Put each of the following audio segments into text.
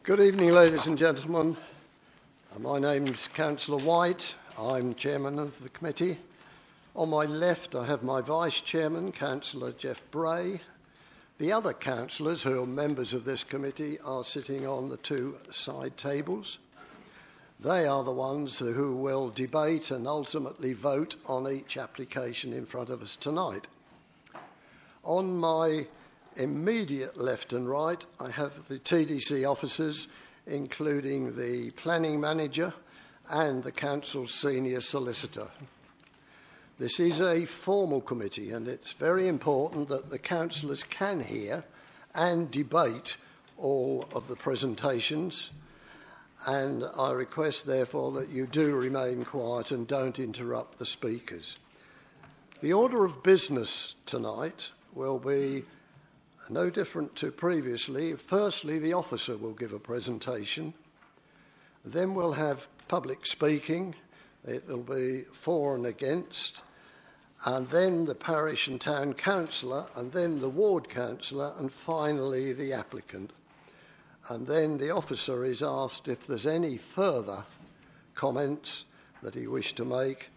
Good evening, ladies and gentlemen. My name's Councillor White. I'm Chairman of the committee. On my left, I have my Vice Chairman, Councillor Jeff Bray. The other councillors who are members of this committee are sitting on the two side tables. They are the ones who will debate and ultimately vote on each application in front of us tonight. On my immediate left and right, I have the TDC officers, including the planning manager and the council's senior solicitor. This is a formal committee, and it's very important that the councillors can hear and debate all of the presentations, and I request therefore that you do remain quiet and don't interrupt the speakers. The order of business tonight will be no different to previously. Firstly, the officer will give a presentation. Then we'll have public speaking. It will be for and against. And then the parish and town councillor, and then the ward councillor, and finally the applicant. And then the officer is asked if there's any further comments that he wished to make.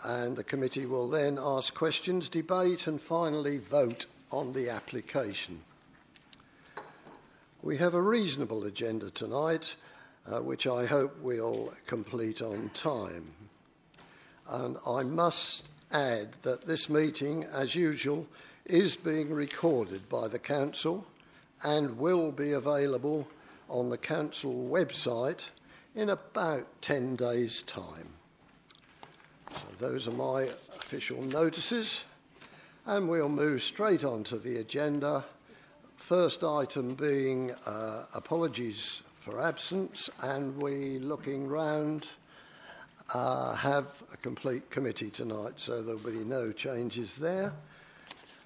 And the committee will then ask questions, debate, and finally vote on the application. We have a reasonable agenda tonight, which I hope we'll complete on time. And I must add that this meeting, as usual, is being recorded by the council and will be available on the council website in about 10 days' time. So those are my official notices. And we'll move straight on to the agenda. First item being apologies for absence, and we, looking round, have a complete committee tonight, so there'll be no changes there.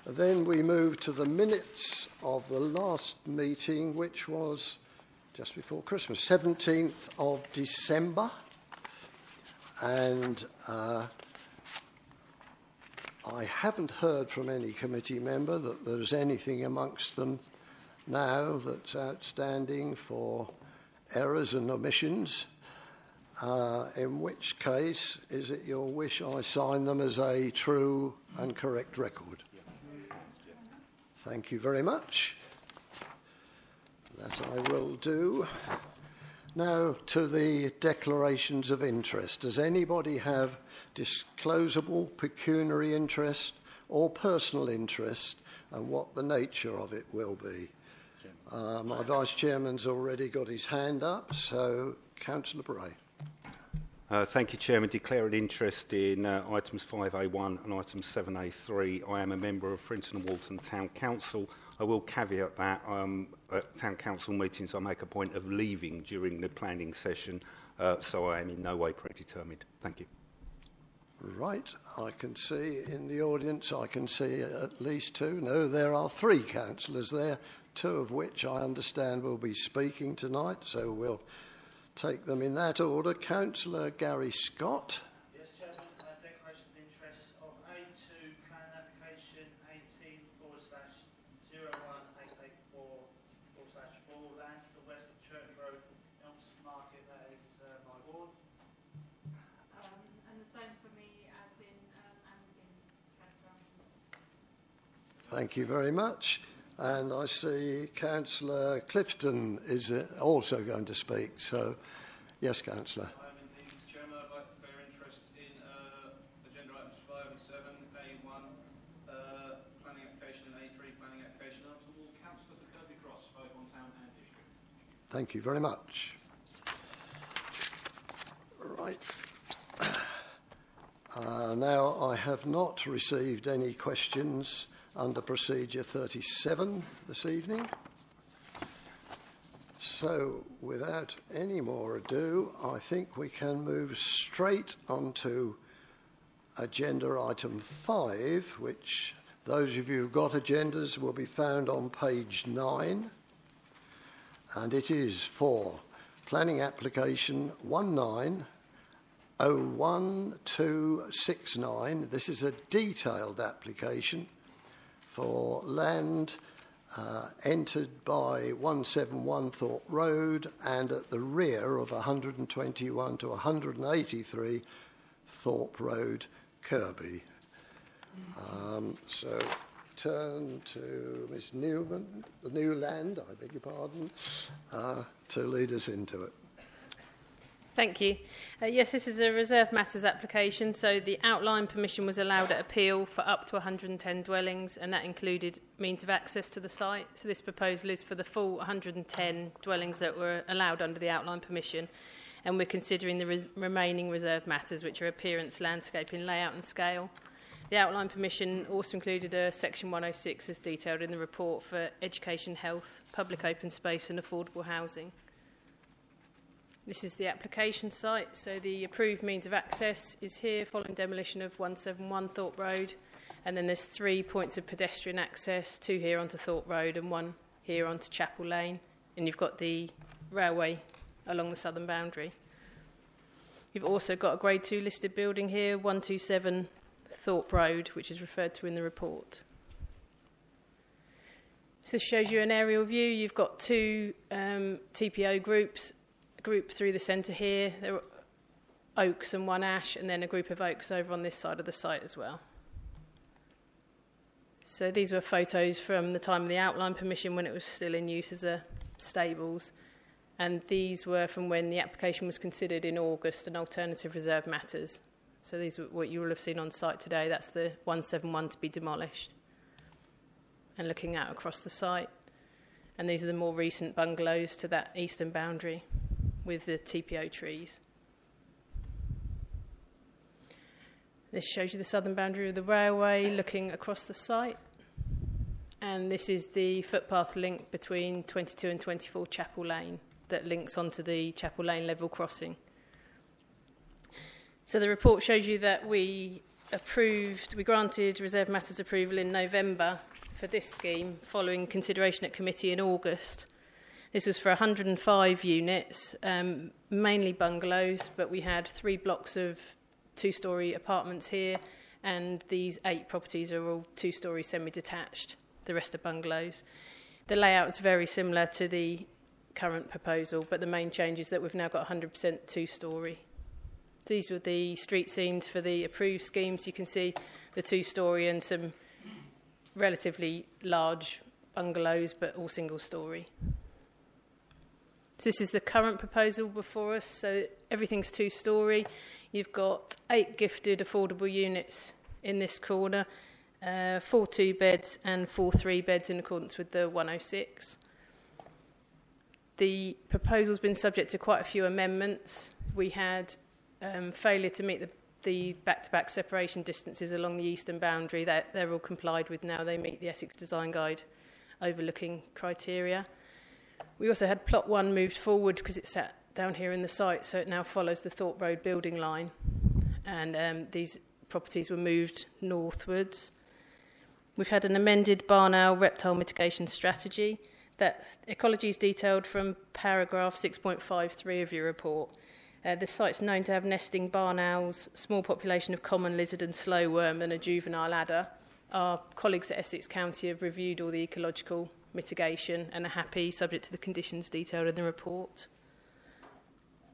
Then we move to the minutes of the last meeting, which was just before Christmas, 17th of December. And I haven't heard from any committee member that there's anything amongst them now that's outstanding for errors and omissions, in which case, is it your wish I sign them as a true and correct record? Thank you very much. That I will do. Now to the declarations of interest. Does anybody have disclosable pecuniary interest or personal interest, and what the nature of it will be? My Vice Chairman's already got his hand up, so Councillor Bray. Thank you, Chairman. Declaring interest in items 5A1 and items 7A3. I am a member of Frinton and Walton Town Council. I will caveat that at Town Council meetings I make a point of leaving during the planning session, so I am in no way predetermined. Thank you. Right, I can see in the audience, I can see at least two. No, there are three councillors there, two of which I understand will be speaking tonight, so we'll take them in that order. Councillor Gary Scott. Yes, Chairman. Declaration of interest of A2 plan application 18/01884/4 land to the west of Church Road, Elmstead Market. That is my ward. And the same for me as in Ambergins. Thank you very much. And I see Councillor Clifton is also going to speak. So, yes, Councillor. I am indeed, Chairman. I'd like to declare interest in agenda items 5 and 7, A1, planning application, and A3, planning application. I'm to all councillor for Kirby Cross, both on town and district. Thank you very much. Right. Now, I have not received any questions under Procedure 37 this evening. So, without any more ado, I think we can move straight on to agenda item 5, which those of you who've got agendas will be found on page 9. And it is for planning application 19/01269. This is a detailed application for land entered by 171 Thorpe Road and at the rear of 121 to 183 Thorpe Road, Kirby. So turn to Ms Newland, I beg your pardon, to lead us into it. Thank you. Yes, this is a reserved matters application, so the outline permission was allowed at appeal for up to 110 dwellings, and that included means of access to the site. So this proposal is for the full 110 dwellings that were allowed under the outline permission, and we're considering the remaining reserved matters, which are appearance, landscaping, layout and scale. The outline permission also included a section 106 as detailed in the report for education, health, public open space and affordable housing. This is the application site, so the approved means of access is here following demolition of 171 Thorpe Road, and then there's 3 points of pedestrian access, 2 here onto Thorpe Road and 1 here onto Chapel Lane, and you've got the railway along the southern boundary. You've also got a Grade 2 listed building here, 127 Thorpe Road, which is referred to in the report. So this shows you an aerial view. You've got 2 TPO groups, a group through the centre here, there are oaks and 1 ash, and then a group of oaks over on this side of the site as well. So these were photos from the time of the outline permission when it was still in use as a stables, and these were from when the application was considered in August and alternative reserve matters. So these are what you will have seen on site today. That's the 171 to be demolished. And looking out across the site, and these are the more recent bungalows to that eastern boundary with the TPO trees. This shows you the southern boundary of the railway looking across the site. And this is the footpath link between 22 and 24 Chapel Lane that links onto the Chapel Lane level crossing. So the report shows you that we granted reserve matters approval in November for this scheme following consideration at committee in August. This was for 105 units, mainly bungalows, but we had 3 blocks of 2-storey apartments here, and these 8 properties are all 2-storey semi-detached. The rest are bungalows. The layout is very similar to the current proposal, but the main change is that we've now got 100% 2-storey. These were the street scenes for the approved schemes. You can see the 2-storey and some relatively large bungalows, but all single-storey. So this is the current proposal before us. So everything's 2-storey. You've got 8 gifted affordable units in this corner, 4 2-beds and 4 3-beds in accordance with the 106. The proposal's been subject to quite a few amendments. We had failure to meet the back-to-back separation distances along the eastern boundary. They're all complied with now. They meet the Essex Design Guide overlooking criteria. We also had plot 1 moved forward because it sat down here in the site, so it now follows the Thorpe Road building line. And these properties were moved northwards. We've had an amended barn owl reptile mitigation strategy. That ecology is detailed from paragraph 6.53 of your report. The site's known to have nesting barn owls, small population of common lizard and slow worm, and a juvenile adder. Our colleagues at Essex County have reviewed all the ecological mitigation and are happy, subject to the conditions detailed in the report.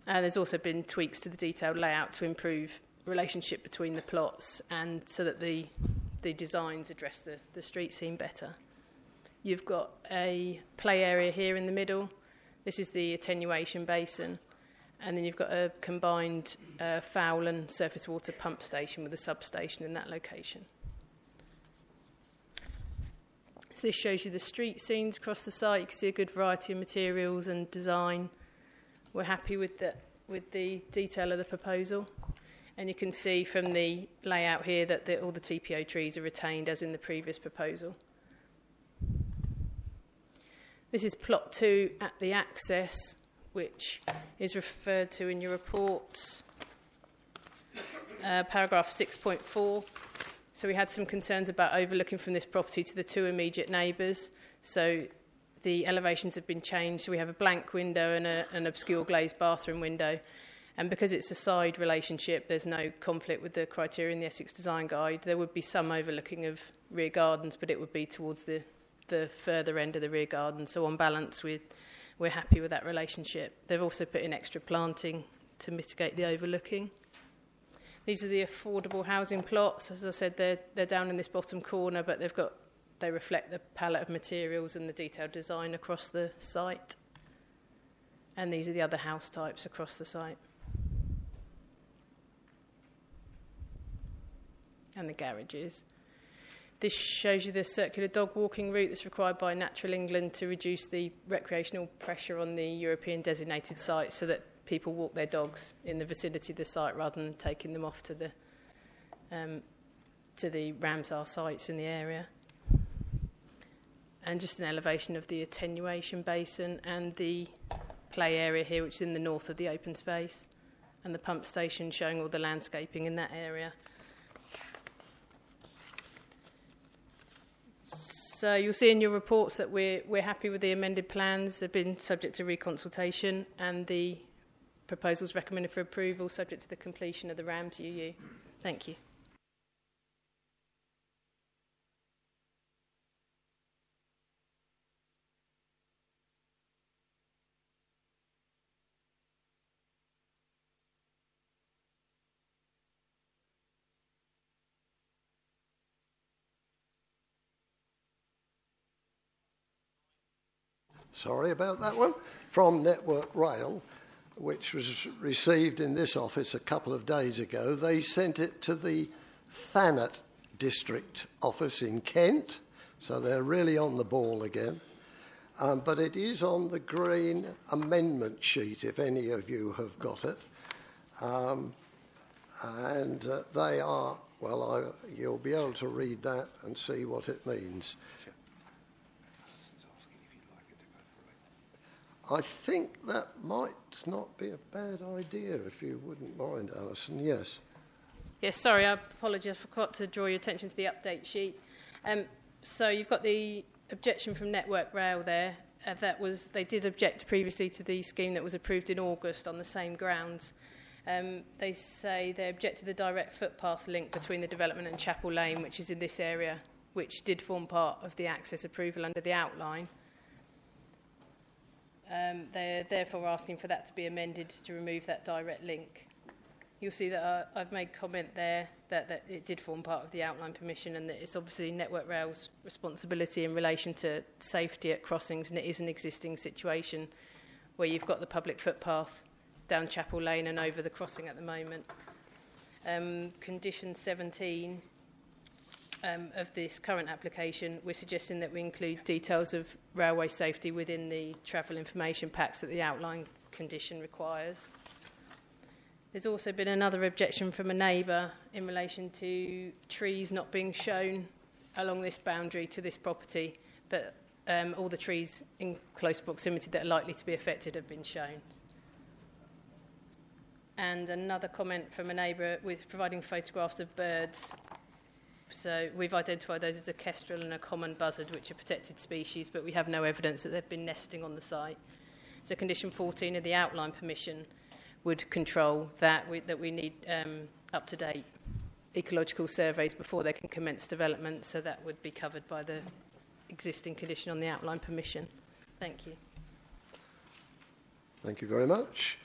There's also been tweaks to the detailed layout to improve relationship between the plots and so that the designs address the street scene better. You've got a play area here in the middle. This is the attenuation basin. And then you've got a combined foul and surface water pump station with a substation in that location. So this shows you the street scenes across the site. You can see a good variety of materials and design. We're happy with the detail of the proposal. And you can see from the layout here that all the TPO trees are retained as in the previous proposal. This is plot 2 at the access, which is referred to in your reports, paragraph 6.4. So we had some concerns about overlooking from this property to the 2 immediate neighbours. So the elevations have been changed. So we have a blank window and an obscure glazed bathroom window. And because it's a side relationship, there's no conflict with the criteria in the Essex Design Guide. There would be some overlooking of rear gardens, but it would be towards the the further end of the rear garden. So on balance, we're happy with that relationship. They've also put in extra planting to mitigate the overlooking. These are the affordable housing plots. As I said, they're down in this bottom corner, but they reflect the palette of materials and the detailed design across the site. And these are the other house types across the site. And the garages. This shows you the circular dog walking route that's required by Natural England to reduce the recreational pressure on the European designated sites so that people walk their dogs in the vicinity of the site rather than taking them off to the Ramsar sites in the area. And just an elevation of the attenuation basin and the play area here, which is in the north of the open space, and the pump station showing all the landscaping in that area. So you'll see in your reports that we're happy with the amended plans. They've been subject to reconsultation, and the proposals recommended for approval subject to the completion of the RAMS UU. Thank you. Sorry about that one. From Network Rail, which was received in this office a couple of days ago. They sent it to the Thanet district office in Kent, so they're really on the ball again. But it is on the green amendment sheet, if any of you have got it. They are, well, you'll be able to read that and see what it means. I think that might not be a bad idea, if you wouldn't mind, Alison. Yes. Yes, sorry, I apologise. I forgot to draw your attention to the update sheet. So you've got the objection from Network Rail there. They did object previously to the scheme that was approved in August on the same grounds. They say they object to the direct footpath link between the development and Chapel Lane, which is in this area, which did form part of the access approval under the outline. They're therefore asking for that to be amended to remove that direct link. You'll see that I've made comment there that it did form part of the outline permission, and that it's obviously Network Rail's responsibility in relation to safety at crossings, and it is an existing situation where you've got the public footpath down Chapel Lane and over the crossing at the moment. Condition 17 of this current application, we're suggesting that we include details of railway safety within the travel information packs that the outline condition requires. There's also been another objection from a neighbour in relation to trees not being shown along this boundary to this property, but all the trees in close proximity that are likely to be affected have been shown. And another comment from a neighbour with providing photographs of birds. So we've identified those as a kestrel and a common buzzard, which are protected species, but we have no evidence that they've been nesting on the site. So condition 14 of the outline permission would control that we need up-to-date ecological surveys before they can commence development, so that would be covered by the existing condition on the outline permission. Thank you. Thank you very much.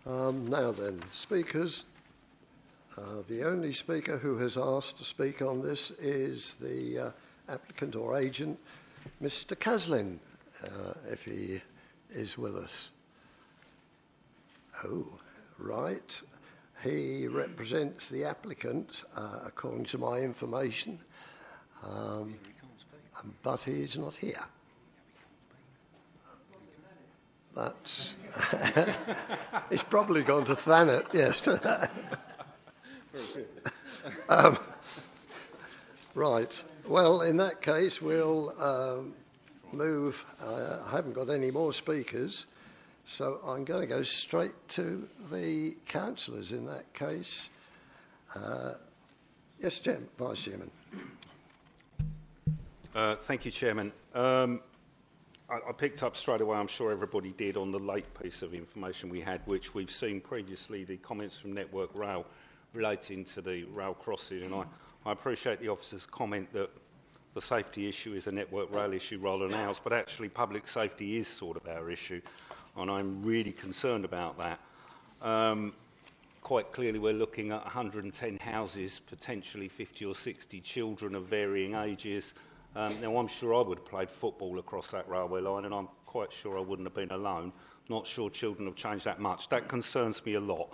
Now then, speakers. The only speaker who has asked to speak on this is the applicant or agent, Mr. Caslin, if he is with us. Oh, right. He represents the applicant, according to my information, but he is not here. That's he's probably gone to Thanet, yes. Right. Well, in that case, we'll move. I haven't got any more speakers, so I'm going to go straight to the councillors in that case. Yes, Vice Chairman. Thank you, Chairman. I picked up straight away, I'm sure everybody did, on the late piece of information we had, which we've seen previously, the comments from Network Rail relating to the rail crossing, and I appreciate the officer's comment that the safety issue is a Network Rail issue rather than ours, but actually public safety is sort of our issue, and I'm really concerned about that. Quite clearly we're looking at 110 houses, potentially 50 or 60 children of varying ages. Now, I'm sure I would have played football across that railway line, and I'm quite sure I wouldn't have been alone. Not sure children have changed that much. That concerns me a lot.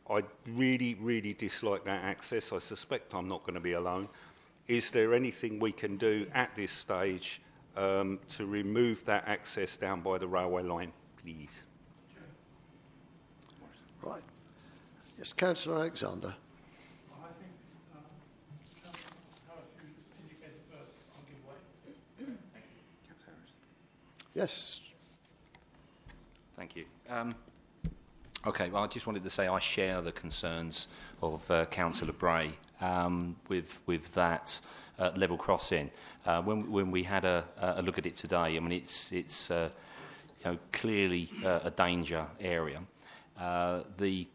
I really, really dislike that access. I suspect I'm not going to be alone. Is there anything we can do at this stage to remove that access down by the railway line, please? Right. Yes, Councillor Alexander. I think Councillor Harris, you indicated first, I'll give way. Yes. Thank you. Okay, well, I just wanted to say I share the concerns of Councillor Bray with that level crossing. When we had a look at it today, I mean, it's clearly a danger area. The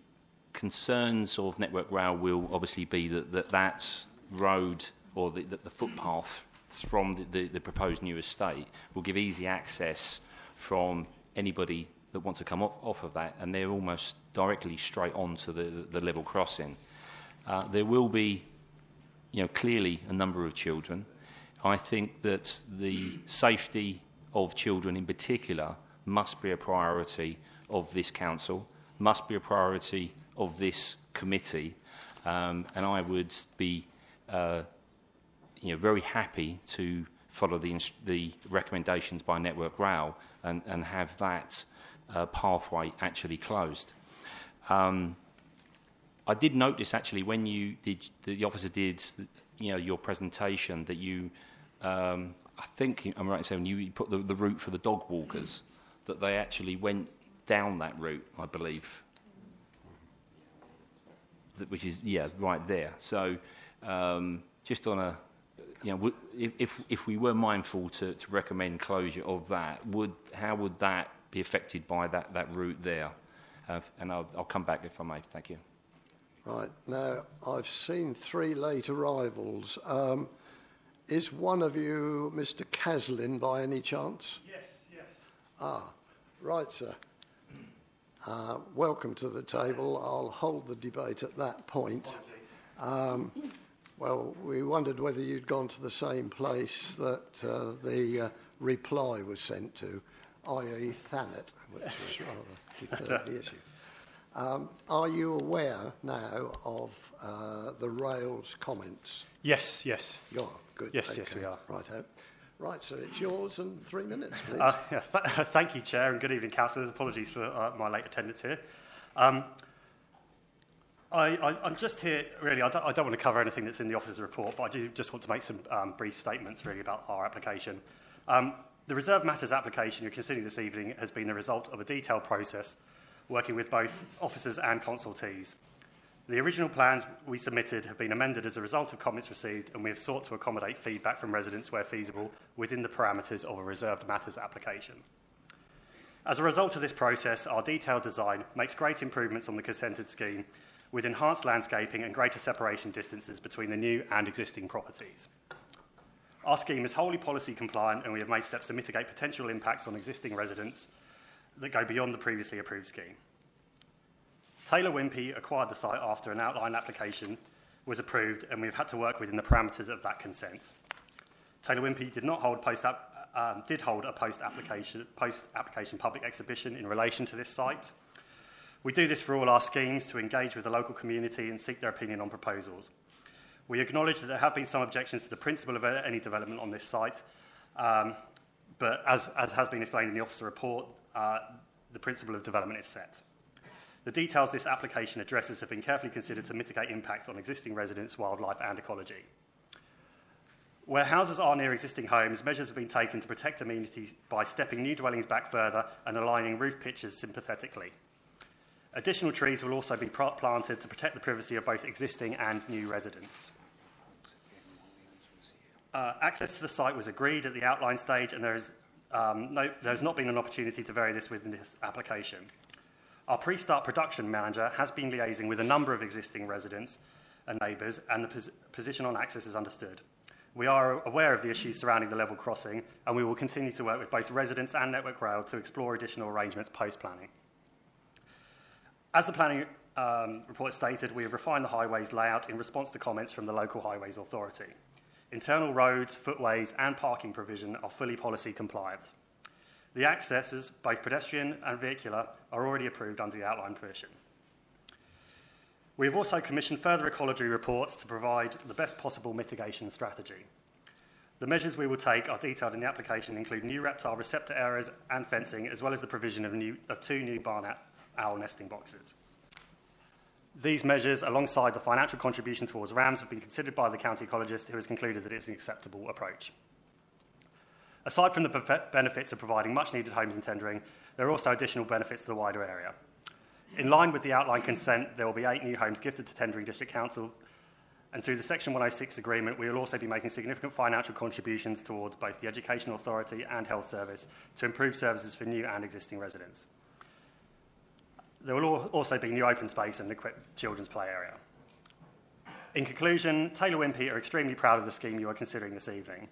concerns of Network Rail will obviously be that road or the footpath from the proposed new estate will give easy access from anybody that wants to come off of that, and they're almost directly straight onto the level crossing. There will be, clearly a number of children. I think that the safety of children in particular must be a priority of this council, must be a priority of this committee, and I would be very happy to follow the recommendations by Network Rail and have that pathway actually closed. I did notice actually when the officer did your presentation that you I think I'm right in saying you put the route for the dog walkers, that they actually went down that route, I believe, which is right there. So just on a if we were mindful to recommend closure of that, how would that be affected by that route there? And I'll come back if I may. Thank you. Right. Now, I've seen 3 late arrivals. Is one of you Mr. Caslin by any chance? Yes. Ah, right, sir. Welcome to the table. I'll hold the debate at that point. Well, we wondered whether you'd gone to the same place that the reply was sent to, i.e. Thanet, which was rather deferred the issue. Are you aware now of the Rail's comments? Yes. You are? Good. Yes, okay. we are. Right, so it's yours and 3 minutes, please. Thank you, Chair, and good evening, Councillors. Apologies for my late attendance here. I'm just here, really, I don't want to cover anything that's in the officer's report, but I do just want to make some brief statements, really, about our application. The Reserved Matters application you're considering this evening has been the result of a detailed process working with both officers and consultees. The original plans we submitted have been amended as a result of comments received, and we have sought to accommodate feedback from residents where feasible within the parameters of a Reserved Matters application. As a result of this process, our detailed design makes great improvements on the consented scheme with enhanced landscaping and greater separation distances between the new and existing properties. Our scheme is wholly policy compliant, and we have made steps to mitigate potential impacts on existing residents that go beyond the previously approved scheme. Taylor Wimpey acquired the site after an outline application was approved, and we've had to work within the parameters of that consent. Taylor Wimpey did hold a post-application public exhibition in relation to this site. We do this for all our schemes to engage with the local community and seek their opinion on proposals. We acknowledge that there have been some objections to the principle of any development on this site, but as has been explained in the officer report, the principle of development is set. The details this application addresses have been carefully considered to mitigate impacts on existing residents, wildlife and ecology. Where houses are near existing homes, measures have been taken to protect amenities by stepping new dwellings back further and aligning roof pitches sympathetically. Additional trees will also be planted to protect the privacy of both existing and new residents. Access to the site was agreed at the outline stage, and there has not been an opportunity to vary this within this application. Our pre-start production manager has been liaising with a number of existing residents and neighbours, and the position on access is understood. We are aware of the issues surrounding the level crossing, and we will continue to work with both residents and Network Rail to explore additional arrangements post-planning. As the planning report stated, we have refined the highways layout in response to comments from the local highways authority. Internal roads, footways and parking provision are fully policy compliant. The accesses, both pedestrian and vehicular, are already approved under the outline permission. We have also commissioned further ecology reports to provide the best possible mitigation strategy. The measures we will take are detailed in the application and include new reptile receptor areas and fencing, as well as the provision of 2 new barn owl nesting boxes. These measures, alongside the financial contribution towards RAMS, have been considered by the county ecologist, who has concluded that it's an acceptable approach. Aside from the benefits of providing much-needed homes and tendering, there are also additional benefits to the wider area. In line with the outline consent, there will be 8 new homes gifted to Tendering District Council, and through the Section 106 agreement, we will also be making significant financial contributions towards both the Education Authority and Health Service to improve services for new and existing residents. There will also be new open space and equipped children's play area. In conclusion, Taylor Wimpey are extremely proud of the scheme you are considering this evening.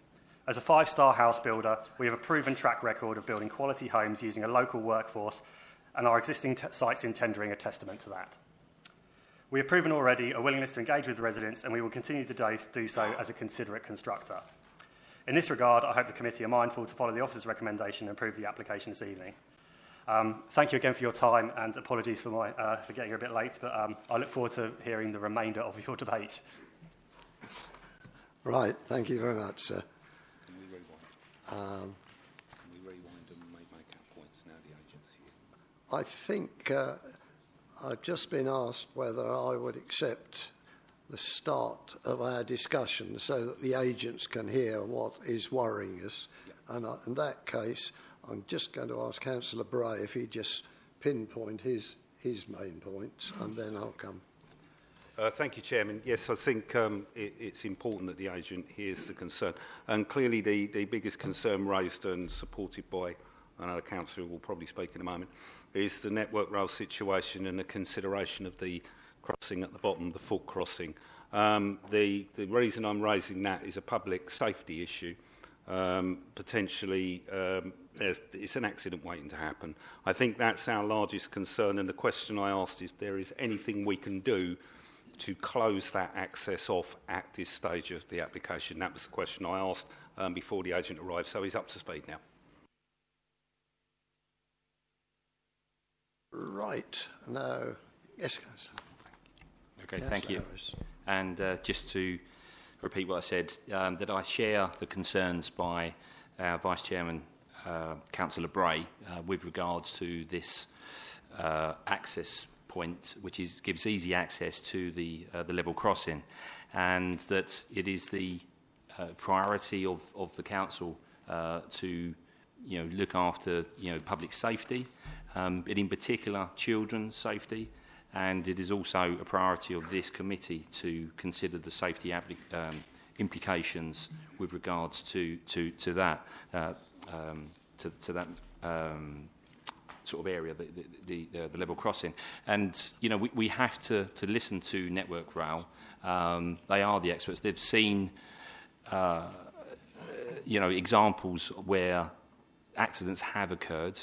As a 5-star house builder, we have a proven track record of building quality homes using a local workforce, and our existing sites in tendering are testament to that. We have proven already a willingness to engage with the residents, and we will continue to do so as a considerate constructor. In this regard, I hope the committee are mindful to follow the officer's recommendation and approve the application this evening. Thank you again for your time, and apologies for getting a bit late, but I look forward to hearing the remainder of your debate. Right, thank you very much, sir. Can we rewind? Can we rewind and make our points now the agent's here? I think I've just been asked whether I would accept the start of our discussion so that the agents can hear what is worrying us. Yeah. And in that case, I'm just going to ask Councillor Bray if he'd just pinpoint his main points, and then I'll come. Thank you, Chairman. Yes, I think it's important that the agent hears the concern. And clearly the biggest concern raised and supported by another councillor who will probably speak in a moment is the Network Rail situation and the consideration of the crossing at the bottom, the foot crossing. The reason I'm raising that is a public safety issue. Potentially it's an accident waiting to happen. I think that's our largest concern, and the question I asked is if there is anything we can do to close that access off at this stage of the application. That was the question I asked before the agent arrived, so he's up to speed now. Right. Now, yes, Councillor. Okay, thank you. And just to repeat what I said, that I share the concerns by our Vice Chairman, Councillor Bray, with regards to this access point, which gives easy access to the level crossing, and that it is the priority of the council to look after public safety, and in particular children's safety. And it is also a priority of this committee to consider the safety implications with regards to that sort of area, the level crossing. And we have to listen to Network Rail. They are the experts. They've seen examples where accidents have occurred.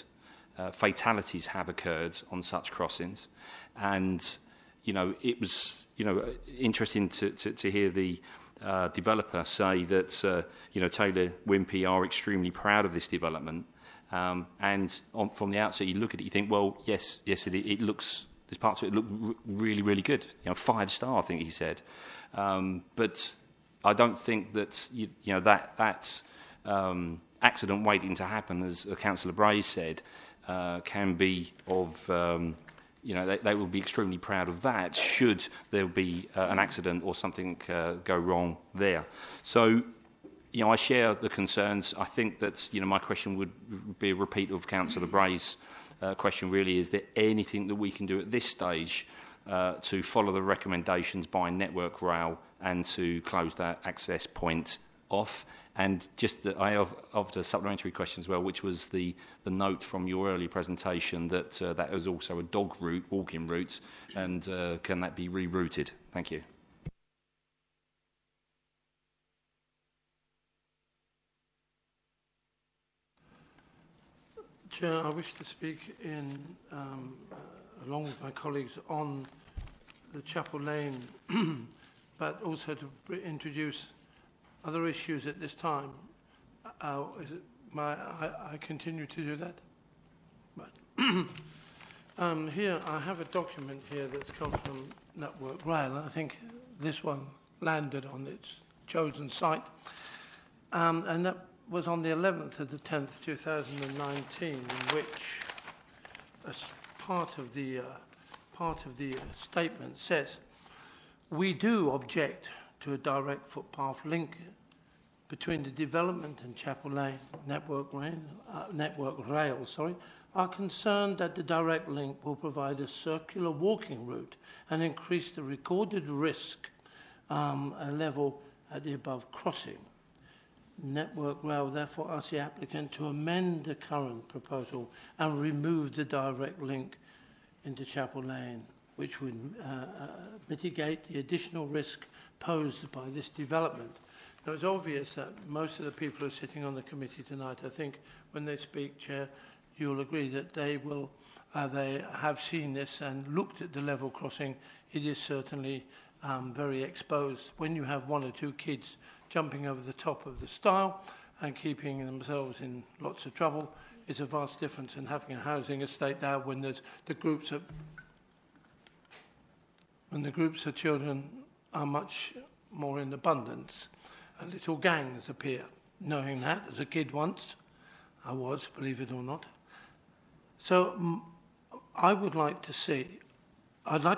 Fatalities have occurred on such crossings, and it was interesting to hear the developer say that Taylor Wimpey are extremely proud of this development, and from the outset you look at it, you think, well, yes, it looks, there's parts of it look really, really good. 5-star, I think he said, but I don't think that that accident waiting to happen, as Councillor Bray said, can be of, they will be extremely proud of that should there be an accident or something go wrong there. So, I share the concerns. I think that, my question would be a repeat of Councillor Bray's question, really. Is there anything that we can do at this stage to follow the recommendations by Network Rail and to close that access point off? And just I have a supplementary question as well, which was the note from your earlier presentation that that was also a dog route, walking route, and can that be rerouted? Thank you. Chair, I wish to speak along with my colleagues on the Chapel Lane, but also to introduce other issues at this time. I continue to do that? But here, I have a document here that's come from Network Rail. I think this one landed on its chosen site. And that was on the 11th of the 10th, 2019, in which as part of the statement says, we do object to a direct footpath link between the development and Chapel Lane Network Rail, are concerned that the direct link will provide a circular walking route and increase the recorded risk level at the above crossing. Network Rail therefore asks the applicant to amend the current proposal and remove the direct link into Chapel Lane, which would mitigate the additional risk posed by this development. Now, it's obvious that most of the people who are sitting on the committee tonight, I think, when they speak, Chair, you'll agree that they have seen this and looked at the level crossing. It is certainly very exposed. When you have one or two kids jumping over the top of the stile and keeping themselves in lots of trouble, it's a vast difference in having a housing estate there when the groups of children are much more in abundance. And little gangs appear. Knowing that, as a kid once, I was, believe it or not. So I'd like to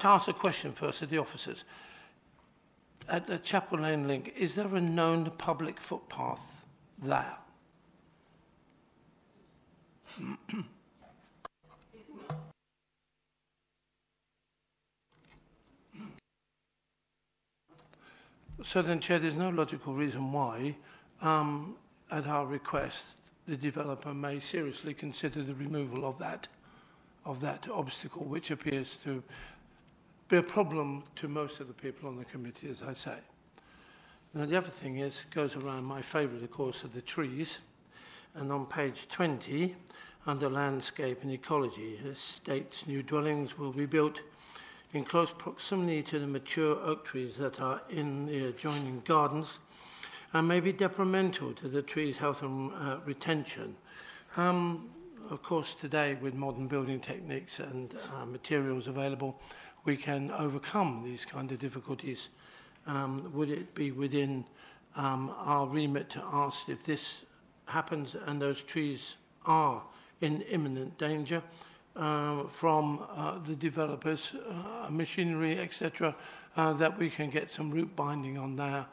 ask a question first of the officers. At the Chapel Lane link, is there a known public footpath there? So then, Chair, there's no logical reason why, at our request, the developer may seriously consider the removal of that obstacle, which appears to be a problem to most of the people on the committee, as I say. Now, the other thing goes around my favourite, of course, are the trees. And on page 20, under landscape and ecology, it states new dwellings will be built in close proximity to the mature oak trees that are in the adjoining gardens and may be detrimental to the tree's health and retention. Of course, today, with modern building techniques and materials available, we can overcome these kind of difficulties. Would it be within our remit to ask if this happens and those trees are in imminent danger from the developers, machinery, etc., that we can get some root binding on there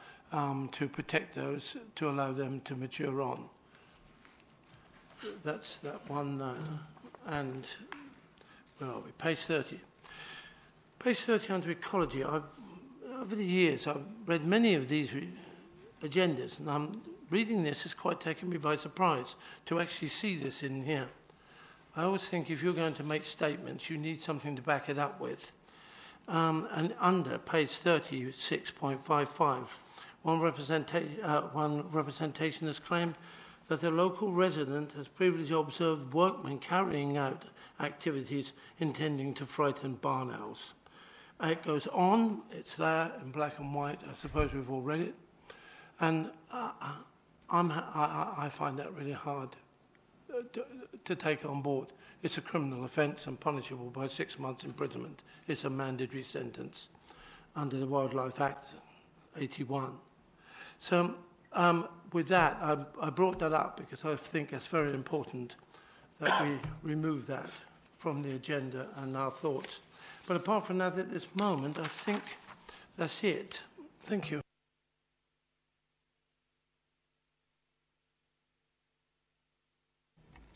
to protect those, to allow them to mature on? That's that one. And where are we? Page 30. Page 30 under ecology. Over the years, I've read many of these agendas, and reading this has quite taken me by surprise to actually see this in here. I always think if you're going to make statements, you need something to back it up with. And under page 36.55, one representation has claimed that a local resident has previously observed workmen carrying out activities intending to frighten barn owls. It goes on, it's there in black and white, I suppose we've all read it, and I find that really hard to take on board. It's a criminal offence and punishable by 6 months imprisonment. It's a mandatory sentence under the Wildlife Act 81. So with that, I brought that up because I think it's very important that we remove that from the agenda and our thoughts. But apart from that, at this moment, I think that's it. Thank you.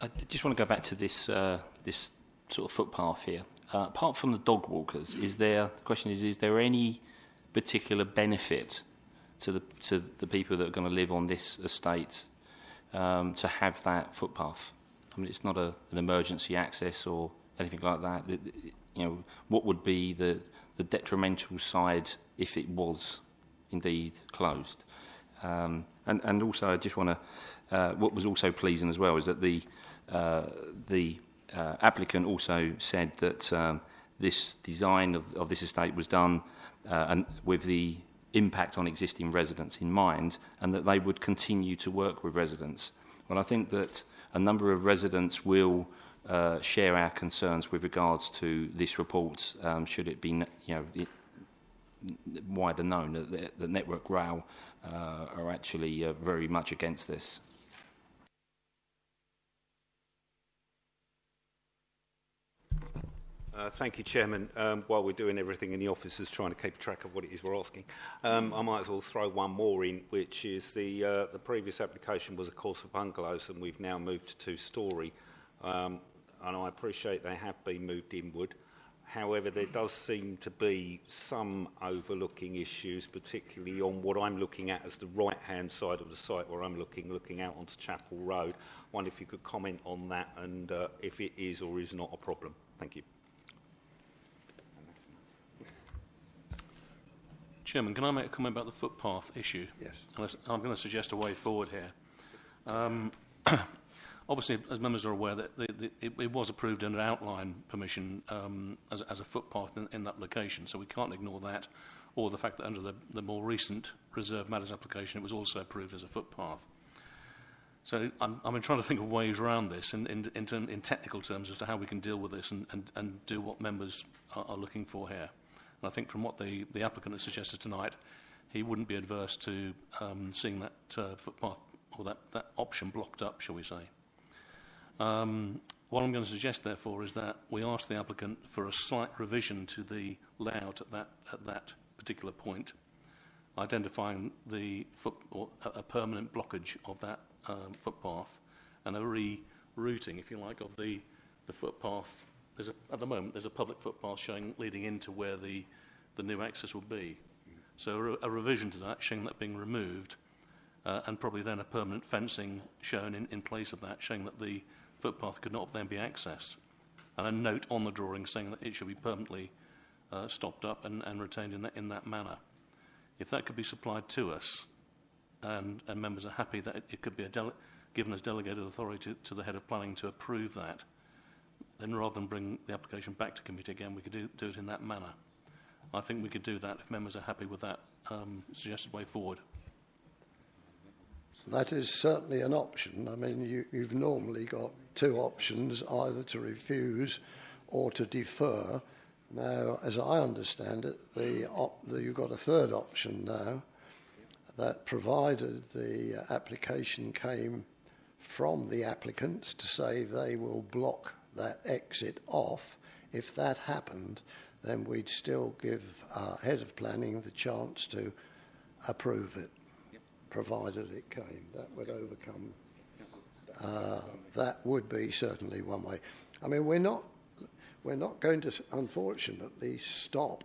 I just want to go back to this this sort of footpath here. Apart from the dog walkers, the question is there any particular benefit to the people that are going to live on this estate to have that footpath? I mean, it's not an emergency access or anything like that. What would be the detrimental side if it was indeed closed? And also, I just want to. What was also pleasing as well is that the The applicant also said that this design of this estate was done and with the impact on existing residents in mind, and that they would continue to work with residents. Well, I think that a number of residents will share our concerns with regards to this report, should it be wider known that the Network Rail are actually very much against this. Thank you, Chairman. While we're doing everything in the offices trying to keep track of what it is we're asking, I might as well throw one more in, which is the previous application was, of course, for bungalows, and we've now moved to two-storey. And I appreciate they have been moved inward. However, there does seem to be some overlooking issues, particularly on what I'm looking at as the right-hand side of the site where I'm looking out onto Chapel Road. I wonder if you could comment on that and if it is or is not a problem. Thank you. Chairman, can I make a comment about the footpath issue? Yes. I'm going to suggest a way forward here. Obviously, as members are aware, that it was approved under outline permission as a footpath in that location, so we can't ignore that, or the fact that under the more recent Reserve Matters application, it was also approved as a footpath. So I've been trying to think of ways around this in technical terms as to how we can deal with this and do what members are looking for here. And I think from what the applicant has suggested tonight, he wouldn't be adverse to seeing that footpath or that option blocked up, shall we say. What I'm going to suggest, therefore, is that we ask the applicant for a slight revision to the layout at that particular point, identifying a permanent blockage of that footpath and a rerouting, if you like, of the footpath. At the moment, there's a public footpath leading into where the new access will be. So a revision to that, showing that being removed, and probably then a permanent fencing shown in place of that, showing that the footpath could not then be accessed. And a note on the drawing saying that it should be permanently stopped up and retained in that manner. If that could be supplied to us, and members are happy that it could be given as delegated authority to the head of planning to approve that, then rather than bring the application back to committee again, we could do it in that manner. I think we could do that if members are happy with that suggested way forward. That is certainly an option. I mean, you've normally got two options, either to refuse or to defer. Now, as I understand it, you've got a third option now, that provided the application came from the applicants to say they will block that exit off. If that happened, then we'd still give our head of planning the chance to approve it, provided it came. That would overcome. That would be certainly one way. I mean, we're not going to, unfortunately, stop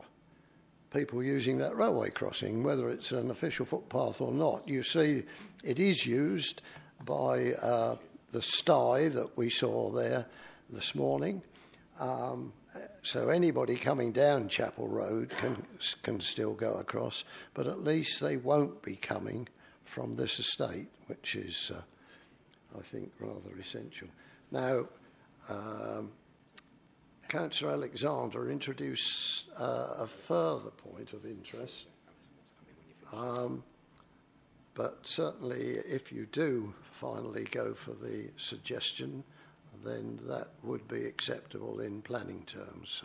people using that railway crossing, whether it's an official footpath or not. You see, it is used by the sty that we saw there this morning. So anybody coming down Chapel Road can still go across, but at least they won't be coming from this estate, which is, I think, rather essential. Now, Councillor Alexander introduced a further point of interest, but certainly if you do finally go for the suggestion, then that would be acceptable in planning terms.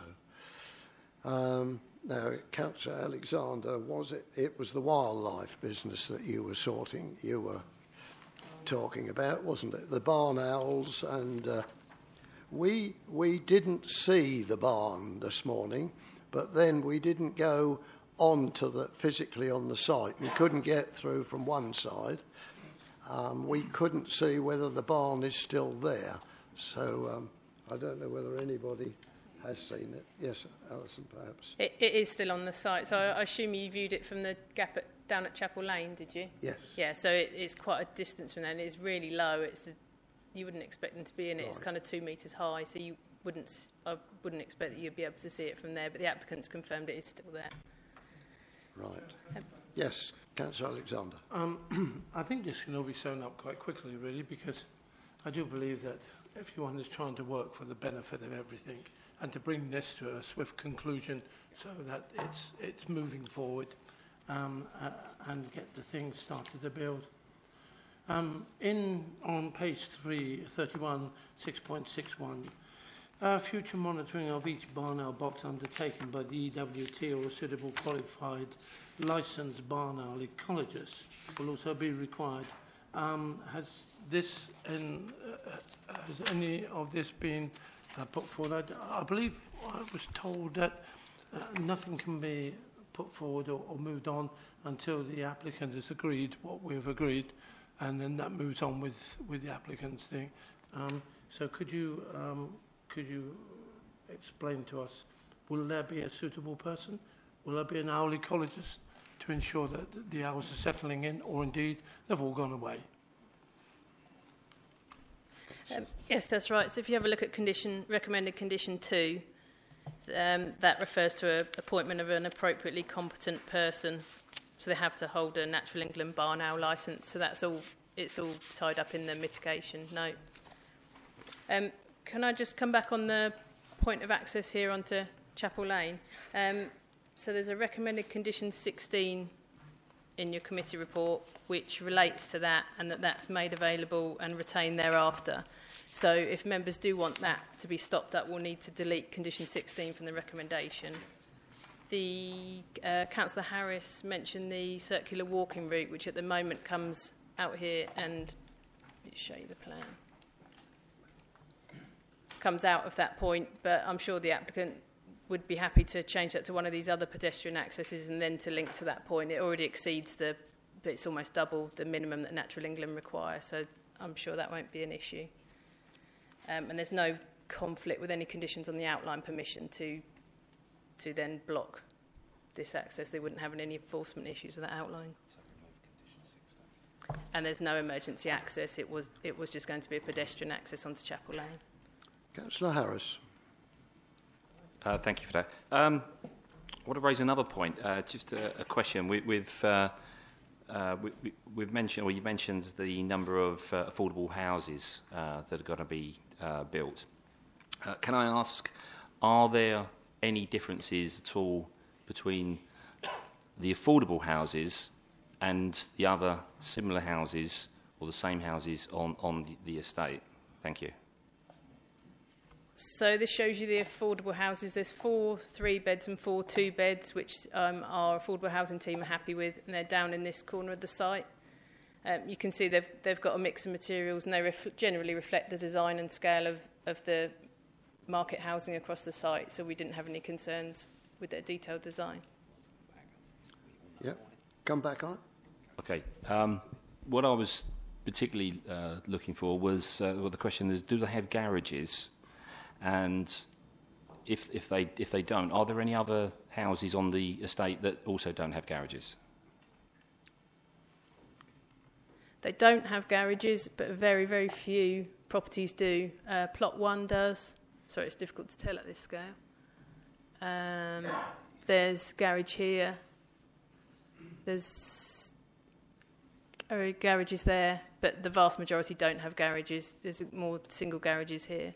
So, now, Councillor Alexander, it was the wildlife business that you were talking about, wasn't it? The barn owls, and we didn't see the barn this morning, but then we didn't go on to physically on the site. We couldn't get through from one side. We couldn't see whether the barn is still there. So I don't know whether anybody has seen it. Yes, Alison, perhaps. It is still on the site, so I assume you viewed it from the gap down at Chapel Lane, did you? Yes. Yeah, so it's quite a distance from there, and it's really low. You wouldn't expect them to be in it. Right. It's kind of 2 metres high, so I wouldn't expect that you'd be able to see it from there, but the applicant's confirmed it is still there. Right. Yes, Councillor Alexander. I think this can all be sewn up quite quickly, really, because I do believe that everyone is trying to work for the benefit of everything, and to bring this to a swift conclusion so that it's moving forward and get the things started to build. On page 31, 6.61, future monitoring of each barn owl box undertaken by the EWT or a suitable qualified licensed barn owl ecologist will also be required. Has any of this been put forward? I believe I was told that nothing can be put forward or moved on until the applicant has agreed what we've agreed, and then that moves on with the applicant's thing. So could you explain to us, will there be a suitable person? Will there be an owl ecologist to ensure that the owls are settling in, or indeed they've all gone away? Yes, that's right. So if you have a look at recommended condition 2, that refers to an appointment of an appropriately competent person. So they have to hold a Natural England barn owl licence. So it's all tied up in the mitigation note. Can I just come back on the point of access here onto Chapel Lane? So there's a recommended condition 16 in your committee report which relates to that, and that's made available and retained thereafter. So if members do want that to be stopped up, we'll need to delete condition 16 from the recommendation. The Councillor Harris mentioned the circular walking route, which at the moment comes out here, and let me show you the plan. Comes out of that point, but I'm sure the applicant would be happy to change that to one of these other pedestrian accesses and then to link to that point. It already exceeds but it's almost double the minimum that Natural England require, so I'm sure that won't be an issue. And there's no conflict with any conditions on the outline permission to then block this access. They wouldn't have any enforcement issues with that outline. And there's no emergency access. It was just going to be a pedestrian access onto Chapel Lane. Councillor Harris. Thank you for that. I want to raise another point, just a question. We've mentioned, or you mentioned the number of affordable houses that are going to be built. Can I ask, are there any differences at all between the affordable houses and the other similar houses or the same houses on the estate? Thank you. So this shows you the affordable houses. There's 4 3-beds and 4 2-beds, which our affordable housing team are happy with, and they're down in this corner of the site. You can see they've got a mix of materials, and they generally reflect the design and scale of the market housing across the site, so we didn't have any concerns with their detailed design. Yeah, come back on. Okay. What I was particularly looking for was, well, the question is, do they have garages? And if they don't, are there any other houses on the estate that also don't have garages? They don't have garages, but very, very few properties do. Plot 1 does. Sorry, it's difficult to tell at this scale. There's garage here. There's garages there, but the vast majority don't have garages. There's more single garages here.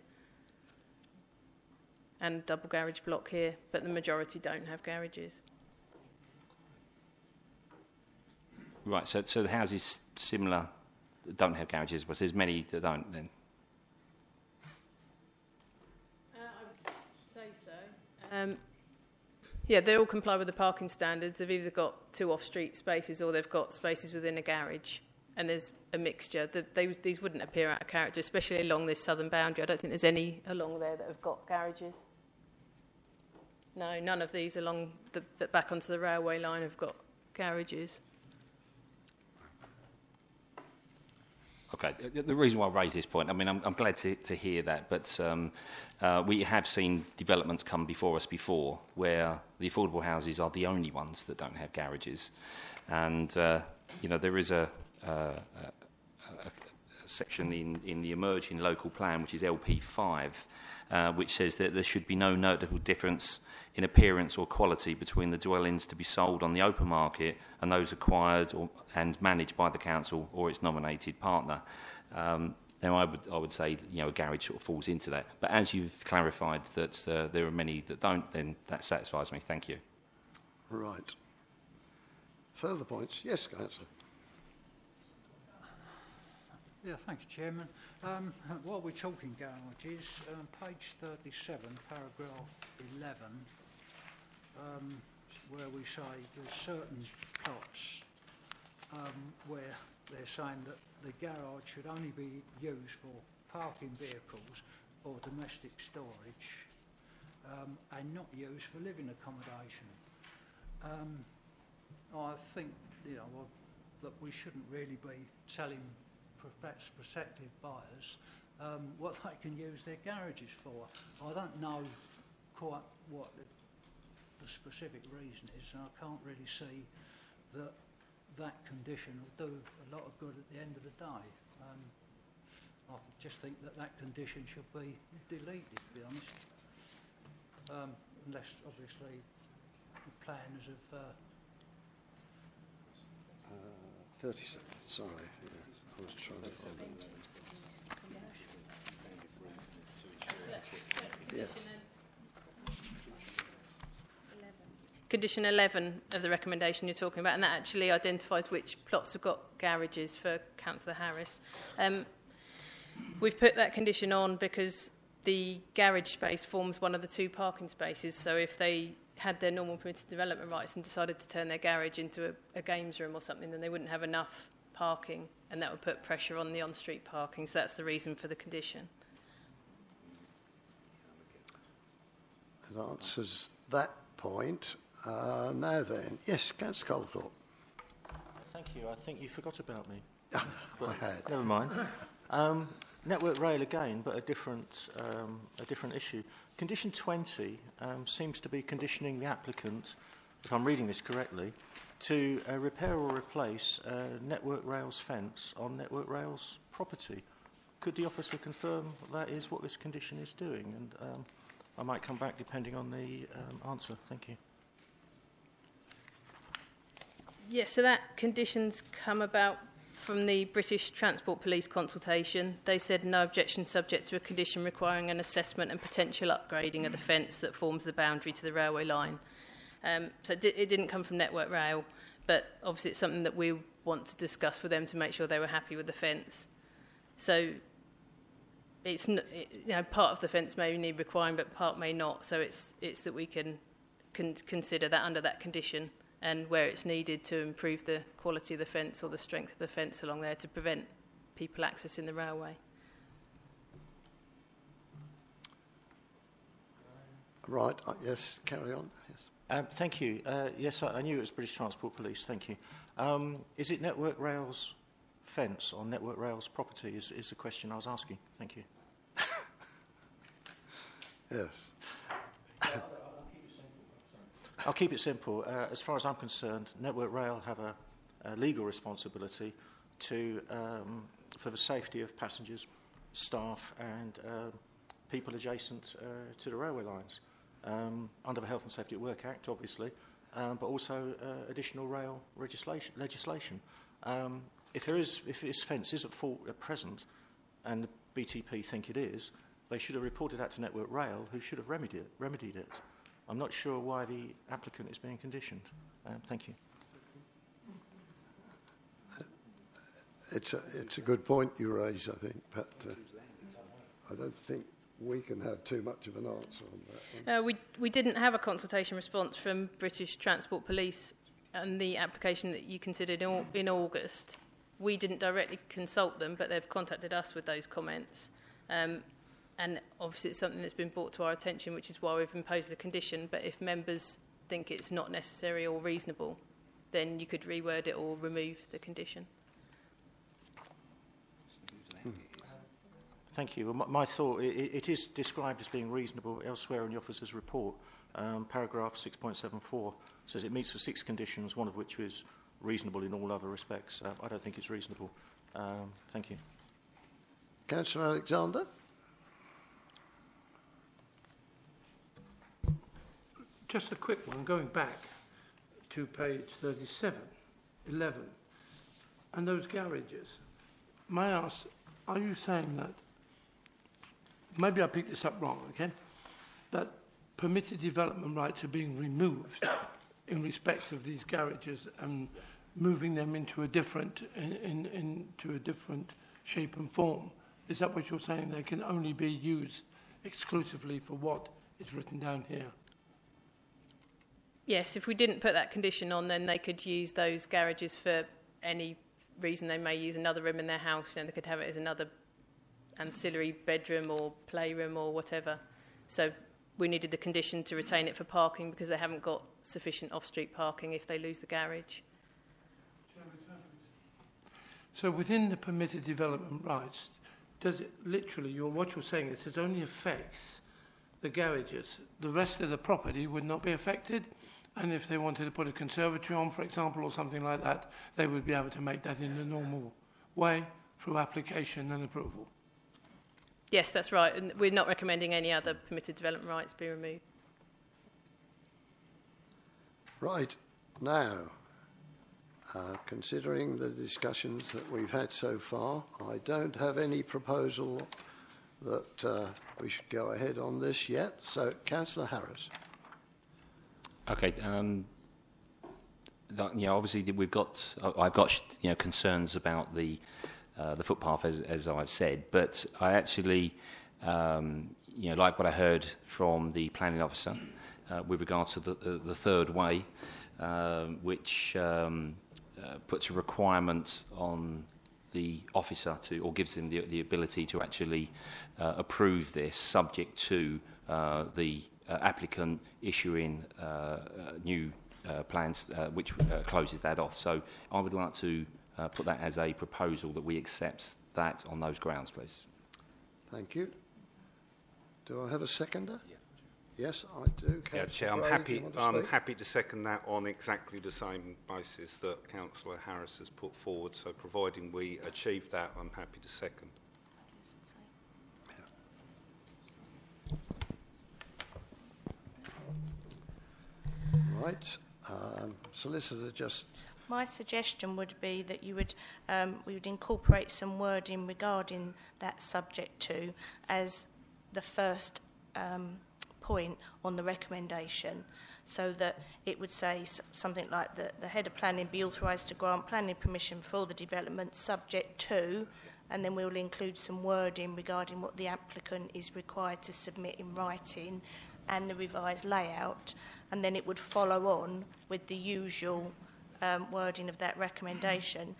And double garage block here, but the majority don't have garages. Right, so the houses similar that don't have garages, but there's many that don't then? I would say so. Yeah, they all comply with the parking standards. They've either got 2 off-street spaces or they've got spaces within a garage. And there's a mixture. These wouldn't appear out of character, especially along this southern boundary. I don't think there's any along there that have got garages. No, none of these along the back onto the railway line have got garages. Okay, the reason why I raise this point, I mean, I'm glad to hear that, but we have seen developments come before us before where the affordable houses are the only ones that don't have garages. And, there is a section in the emerging local plan, which is LP5, which says that there should be no notable difference in appearance or quality between the dwellings to be sold on the open market and those acquired and managed by the council or its nominated partner. then I would say, a garage sort of falls into that. But as you've clarified that there are many that don't, then that satisfies me. Thank you. Right. Further points? Yes, Councillor. Yeah, thanks, Chairman. While we're talking garages, page 37, paragraph 11, where we say there's certain plots where they're saying that the garage should only be used for parking vehicles or domestic storage and not used for living accommodation. I think, that we shouldn't really be telling prospective buyers what they can use their garages for. I don't know quite what the specific reason is, and I can't really see that condition will do a lot of good at the end of the day. I just think that condition should be deleted, to be honest, unless obviously the planners have... 30 seconds, sorry. Yeah. I was trying to find it. Yeah. Condition 11 of the recommendation you're talking about, and that actually identifies which plots have got garages for Councillor Harris. We've put that condition on because the garage space forms one of the 2 parking spaces, so if they had their normal permitted development rights and decided to turn their garage into a games room or something, then they wouldn't have enough parking, and that would put pressure on the on-street parking, so that's the reason for the condition. It answers that point. Now then, yes, Councillor Thorpe. Thank you. I think you forgot about me. I had. Never mind. Network Rail again, but a different issue. Condition 20 seems to be conditioning the applicant, if I'm reading this correctly, to repair or replace Network Rail's fence on Network Rail's property. Could the officer confirm that is what this condition is doing? And I might come back depending on the answer. Thank you. Yes, so that condition's come about from the British Transport Police consultation. They said no objection subject to a condition requiring an assessment and potential upgrading of the fence that forms the boundary to the railway line. So it didn't come from Network Rail, but obviously it's something that we want to discuss with them to make sure they were happy with the fence. So it's part of the fence may need requiring, but part may not. So it's that we can consider that under that condition, and where it's needed to improve the quality of the fence or the strength of the fence along there to prevent people accessing the railway. Right, yes, carry on. Yes. Thank you. Yes, I knew it was British Transport Police. Thank you. Is it Network Rail's fence on Network Rail's property is the question I was asking. Thank you. Yes. I'll keep it simple. As far as I'm concerned, Network Rail have a legal responsibility for the safety of passengers, staff and people adjacent to the railway lines, under the Health and Safety at Work Act, obviously, but also additional rail legislation. If this fence is at fault at present, and the BTP think it is, they should have reported that to Network Rail, who should have remedied it. I'm not sure why the applicant is being conditioned. Thank you. It's a good point you raise, I think, but I don't think we can have too much of an answer on that. We didn't have a consultation response from British Transport Police and the application that you considered in August. We didn't directly consult them, but they've contacted us with those comments. And obviously it's something that's been brought to our attention, which is why we've imposed the condition. But if members think it's not necessary or reasonable, then you could reword it or remove the condition. Thank you. Well, my thought, it is described as being reasonable elsewhere in the officer's report. Paragraph 6.74 says it meets the 6 conditions, one of which is reasonable in all other respects. I don't think it's reasonable. Thank you. Councillor Alexander? Just a quick one, going back to page 37, 11, and those garages. May I ask, are you saying that, maybe I picked this up wrong, okay, that permitted development rights are being removed in respect of these garages and moving them into a different, into a different shape and form? Is that what you're saying? They can only be used exclusively for what is written down here? Yes, if we didn't put that condition on, then they could use those garages for any reason. They may use another room in their house, and they could have it as another ancillary bedroom or playroom or whatever. So we needed the condition to retain it for parking because they haven't got sufficient off-street parking if they lose the garage. So within the permitted development rights, does it literally, what you're saying is it only affects the garages. The rest of the property would not be affected, and if they wanted to put a conservatory on, for example, or something like that, they would be able to make that in the normal way through application and approval. Yes, that's right. And we're not recommending any other permitted development rights be removed. Right. Now, considering the discussions that we've had so far, I don't have any proposal that we should go ahead on this yet. So, Councillor Harris. Okay. Obviously I've got concerns about the footpath, as I've said, but I actually like what I heard from the planning officer with regard to the third way, which puts a requirement on the officer or gives him the ability to actually approve this, subject to the applicant issuing new plans, which closes that off. So I would like to put that as a proposal that we accept that on those grounds, please. Thank you. Do I have a seconder? Yeah. Yes, I do. Yeah, Chair, I'm happy to second that on exactly the same basis that Councillor Harris has put forward. So providing we achieve that, I'm happy to second. Right. Solicitor, just... My suggestion would be that you would we would incorporate some wording regarding that subject to as the first point on the recommendation, so that it would say something like that the head of planning be authorised to grant planning permission for the development subject to, and then we will include some wording regarding what the applicant is required to submit in writing and the revised layout, and then it would follow on with the usual wording of that recommendation.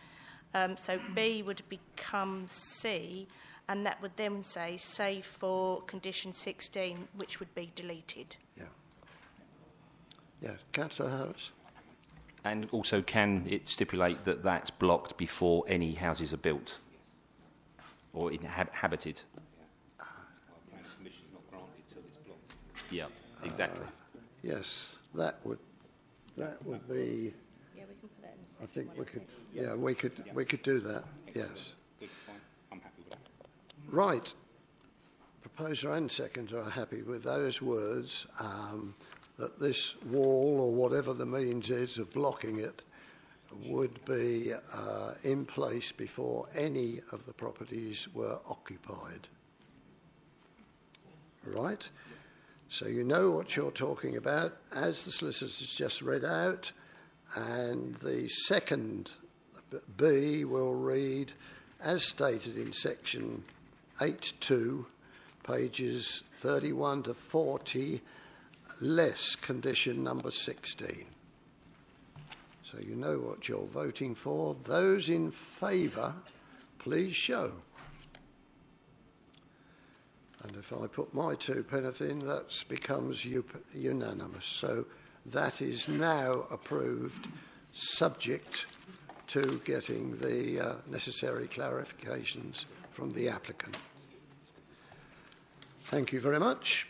So B would become C, and that would then say, save for condition 16, which would be deleted. Yeah. Yeah, Councillor Harris. And also, can it stipulate that that's blocked before any houses are built or inhabited? Yeah, exactly. Yes, that would be. Yeah, we can put that in the I think we could. Yeah, we could do that. Yes. I'm happy with that. Right. Proposer and seconder are happy with those words. That this wall, or whatever the means is of blocking it, would be in place before any of the properties were occupied. Right? So you know what you're talking about, as the solicitor's just read out, and the second B will read, as stated in section 8.2, pages 31 to 40, less condition number 16. So you know what you're voting for. Those in favour, please show. And if I put my 2p in, that becomes unanimous. So that is now approved, subject to getting the necessary clarifications from the applicant. Thank you very much.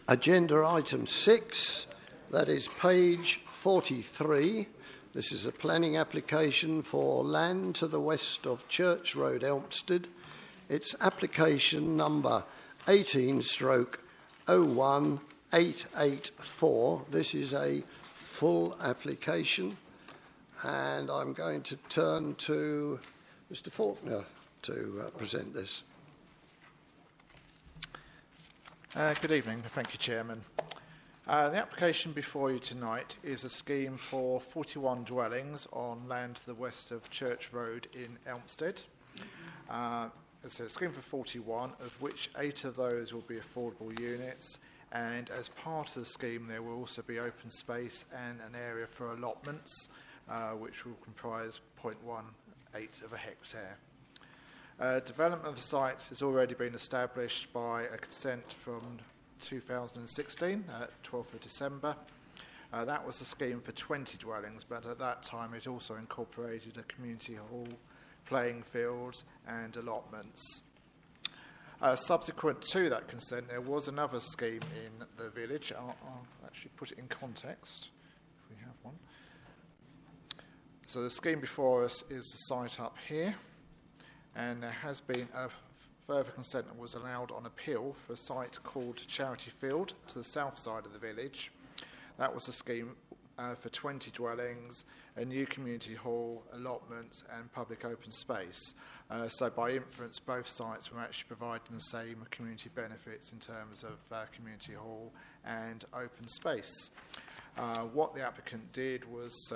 Agenda item 6, that is page 43. This is a planning application for land to the west of Church Road, Elmstead. It's application number 18/01884. This is a full application, and I'm going to turn to Mr. Faulkner to present this. Good evening. Thank you, Chairman. The application before you tonight is a scheme for 41 dwellings on land to the west of Church Road in Elmstead. It's a scheme for 41, of which 8 of those will be affordable units, and as part of the scheme there will also be open space and an area for allotments, which will comprise 0.18 of a hectare. Development of the site has already been established by a consent from 2016, 12th of December. That was a scheme for 20 dwellings, but at that time it also incorporated a community hall, playing fields and allotments. Subsequent to that consent, there was another scheme in the village. I'll actually put it in context, if we have one. So the scheme before us is the site up here, and there has been a further consent that was allowed on appeal for a site called Charity Field to the south side of the village. That was a scheme for 20 dwellings, a new community hall, allotments and public open space. So by inference, both sites were actually providing the same community benefits in terms of community hall and open space. What the applicant did was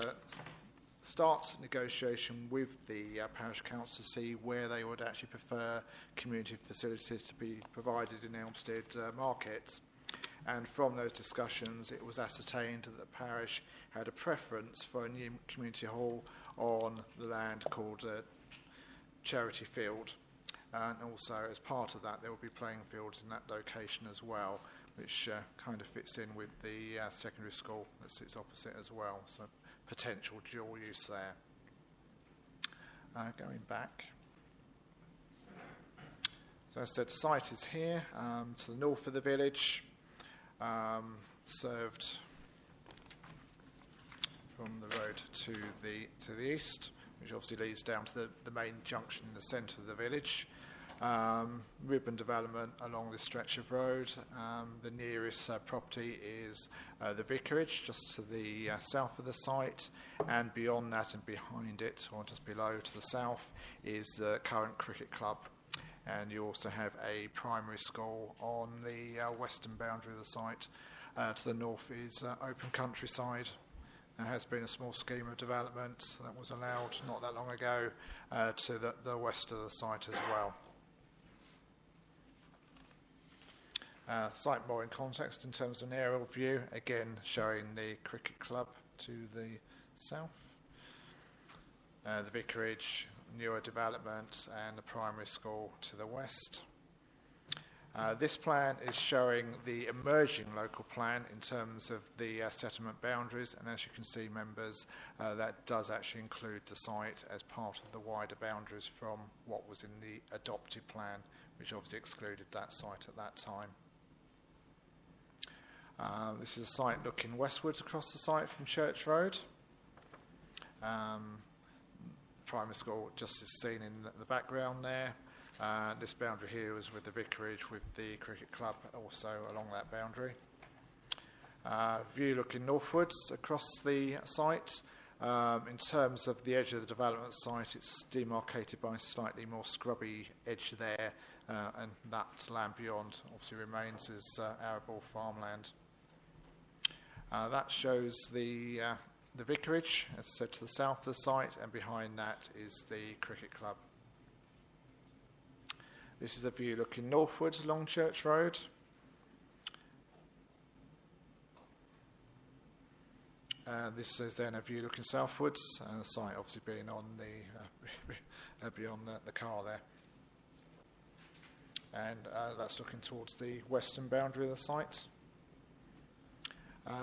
start negotiation with the parish council to see where they would actually prefer community facilities to be provided in Elmstead market. And from those discussions, it was ascertained that the parish had a preference for a new community hall on the land called Charity Field. And also, as part of that, there will be playing fields in that location as well, which kind of fits in with the secondary school that sits opposite as well. So potential dual use there. Going back. So as I said, the site is here to the north of the village, served from the road to the east, which obviously leads down to the main junction in the centre of the village. Ribbon development along this stretch of road. The nearest property is the vicarage, just to the south of the site, and beyond that and behind it, or just below to the south, is the current cricket club. And you also have a primary school on the western boundary of the site. To the north is open countryside. There has been a small scheme of development that was allowed not that long ago to the west of the site as well. Site more in context in terms of an aerial view, again showing the cricket club to the south, the vicarage, newer development, and the primary school to the west. This plan is showing the emerging local plan in terms of the settlement boundaries, and as you can see, members, that does actually include the site as part of the wider boundaries from what was in the adopted plan, which obviously excluded that site at that time. This is a site looking westwards across the site from Church Road. Primary school just is seen in the background there. This boundary here is with the vicarage, with the cricket club also along that boundary. View looking northwards across the site. In terms of the edge of the development site, it's demarcated by a slightly more scrubby edge there, and that land beyond obviously remains as arable farmland. That shows the vicarage, as I said, to the south of the site, and behind that is the cricket club. This is a view looking northwards along Church Road. This is then a view looking southwards, and the site obviously being on the beyond the car there. And that's looking towards the western boundary of the site.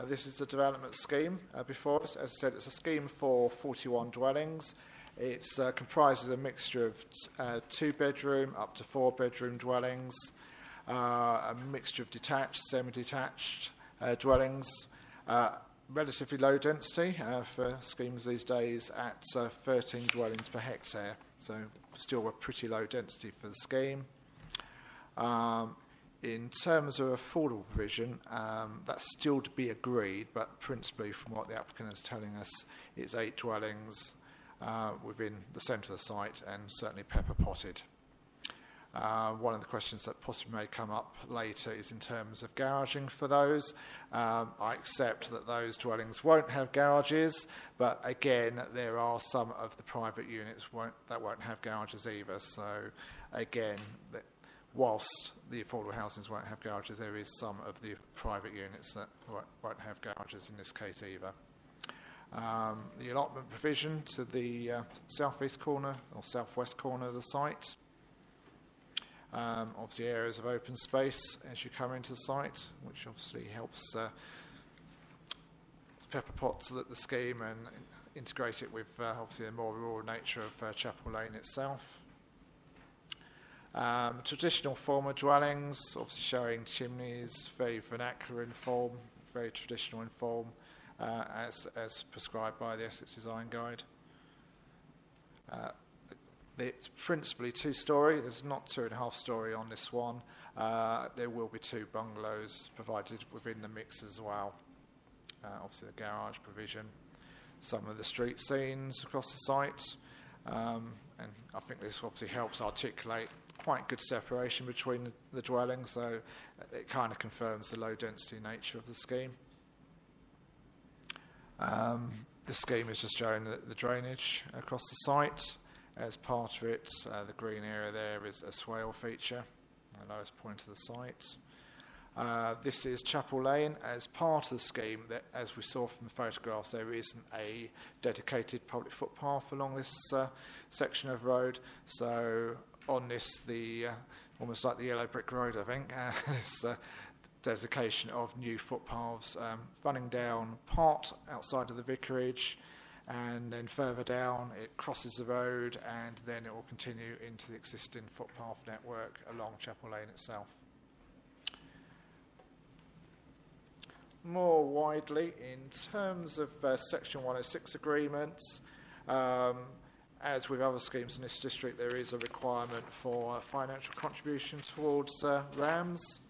This is the development scheme before us. As I said, it's a scheme for 41 dwellings. It comprises a mixture of 2-bedroom up to 4-bedroom dwellings. a mixture of detached, semi-detached dwellings, relatively low density for schemes these days at 13 dwellings per hectare, so still a pretty low density for the scheme. In terms of affordable provision, that's still to be agreed, but principally from what the applicant is telling us, it's 8 dwellings within the centre of the site and certainly pepper potted. One of the questions that possibly may come up later is in terms of garaging for those. I accept that those dwellings won't have garages, but again, there are some of the private units that won't have garages either. So again, whilst the affordable housings won't have garages, there is some of the private units that won't have garages in this case either. The allotment provision to the southeast corner or southwest corner of the site. Obviously areas of open space as you come into the site, which obviously helps pepper pots the scheme and integrate it with obviously the more rural nature of Chapel Lane itself. Traditional form of dwellings, obviously showing chimneys, very vernacular in form, very traditional in form, as prescribed by the Essex Design Guide. It's principally 2-storey. There's not 2.5-storey on this one. There will be 2 bungalows provided within the mix as well. Obviously the garage provision. Some of the street scenes across the site. And I think this obviously helps articulate quite good separation between the dwellings, so it kind of confirms the low density nature of the scheme. The scheme is just showing the drainage across the site. As part of it, the green area there is a swale feature, the lowest point of the site. This is Chapel Lane. As part of the scheme, as we saw from the photographs, there isn't a dedicated public footpath along this section of road. So on this, almost like the yellow brick road, I think, this dedication of new footpaths running down part outside of the vicarage, and then further down it crosses the road, and then it will continue into the existing footpath network along Chapel Lane itself. More widely, in terms of Section 106 agreements, as with other schemes in this district, there is a requirement for financial contribution towards RAMS.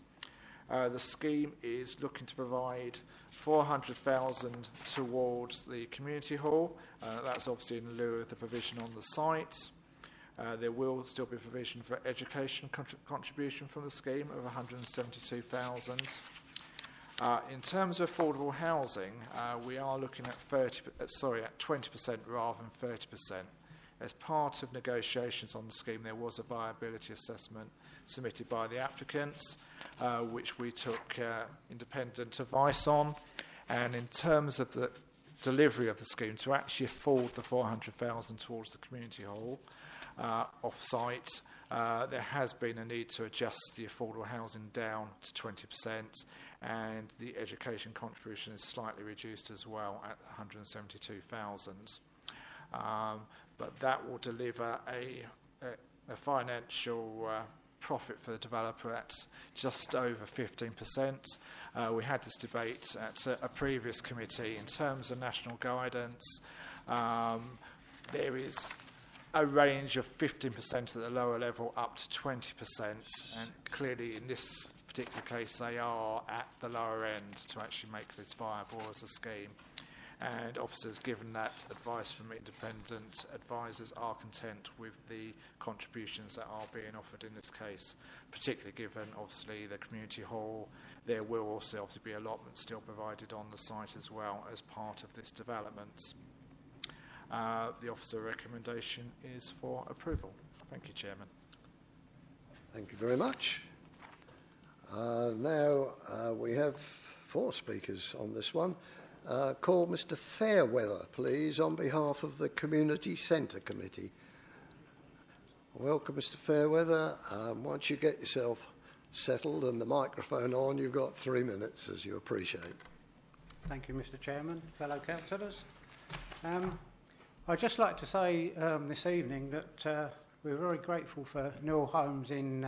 The scheme is looking to provide $400,000 towards the community hall. That's obviously in lieu of the provision on the site. There will still be provision for education contribution from the scheme of $172,000. In terms of affordable housing, we are looking at 20% rather than 30%. As part of negotiations on the scheme, there was a viability assessment submitted by the applicants, which we took independent advice on. And in terms of the delivery of the scheme, to actually afford the $400,000 towards the community hall off-site, there has been a need to adjust the affordable housing down to 20%, and the education contribution is slightly reduced as well at $172,000. But that will deliver a financial profit for the developer at just over 15%. We had this debate at a previous committee. In terms of national guidance, there is a range of 15% at the lower level up to 20%, and clearly in this particular case they are at the lower end to actually make this viable as a scheme. And officers, given that advice from independent advisors, are content with the contributions that are being offered in this case, particularly given obviously the community hall. There will also obviously be allotments still provided on the site as well as part of this development. The officer recommendation is for approval. Thank you, Chairman. Thank you very much. Now we have 4 speakers on this one. Call Mr. Fairweather, please, on behalf of the Community Centre Committee. Welcome, Mr. Fairweather. Once you get yourself settled and the microphone on, you've got 3 minutes, as you appreciate. Thank you, Mr. Chairman, fellow councillors. I'd just like to say this evening that we're very grateful for Newell Homes in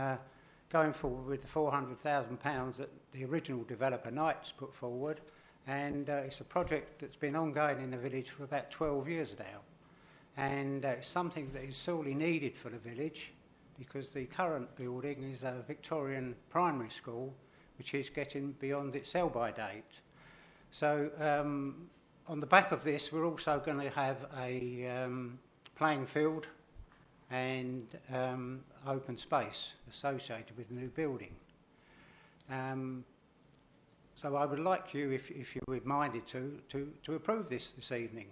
going forward with the £400,000 that the original developer Knights put forward, and it's a project that's been ongoing in the village for about 12 years now, and it's something that is sorely needed for the village, because the current building is a Victorian primary school which is getting beyond its sell-by date. So on the back of this, we're also going to have a playing field and open space associated with the new building. So I would like you, if you were minded, to approve this evening.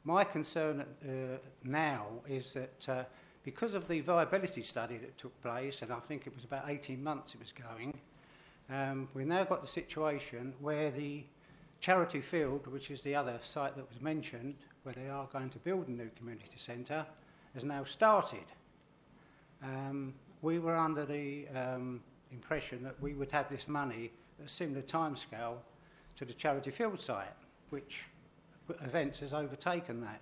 My concern now is that because of the viability study that took place, and I think it was about 18 months it was going, we've now got the situation where the charity field, which is the other site that was mentioned, where they are going to build a new community centre, has now started. We were under the impression that we would have this money at a similar timescale to the charity field site, which events has overtaken that.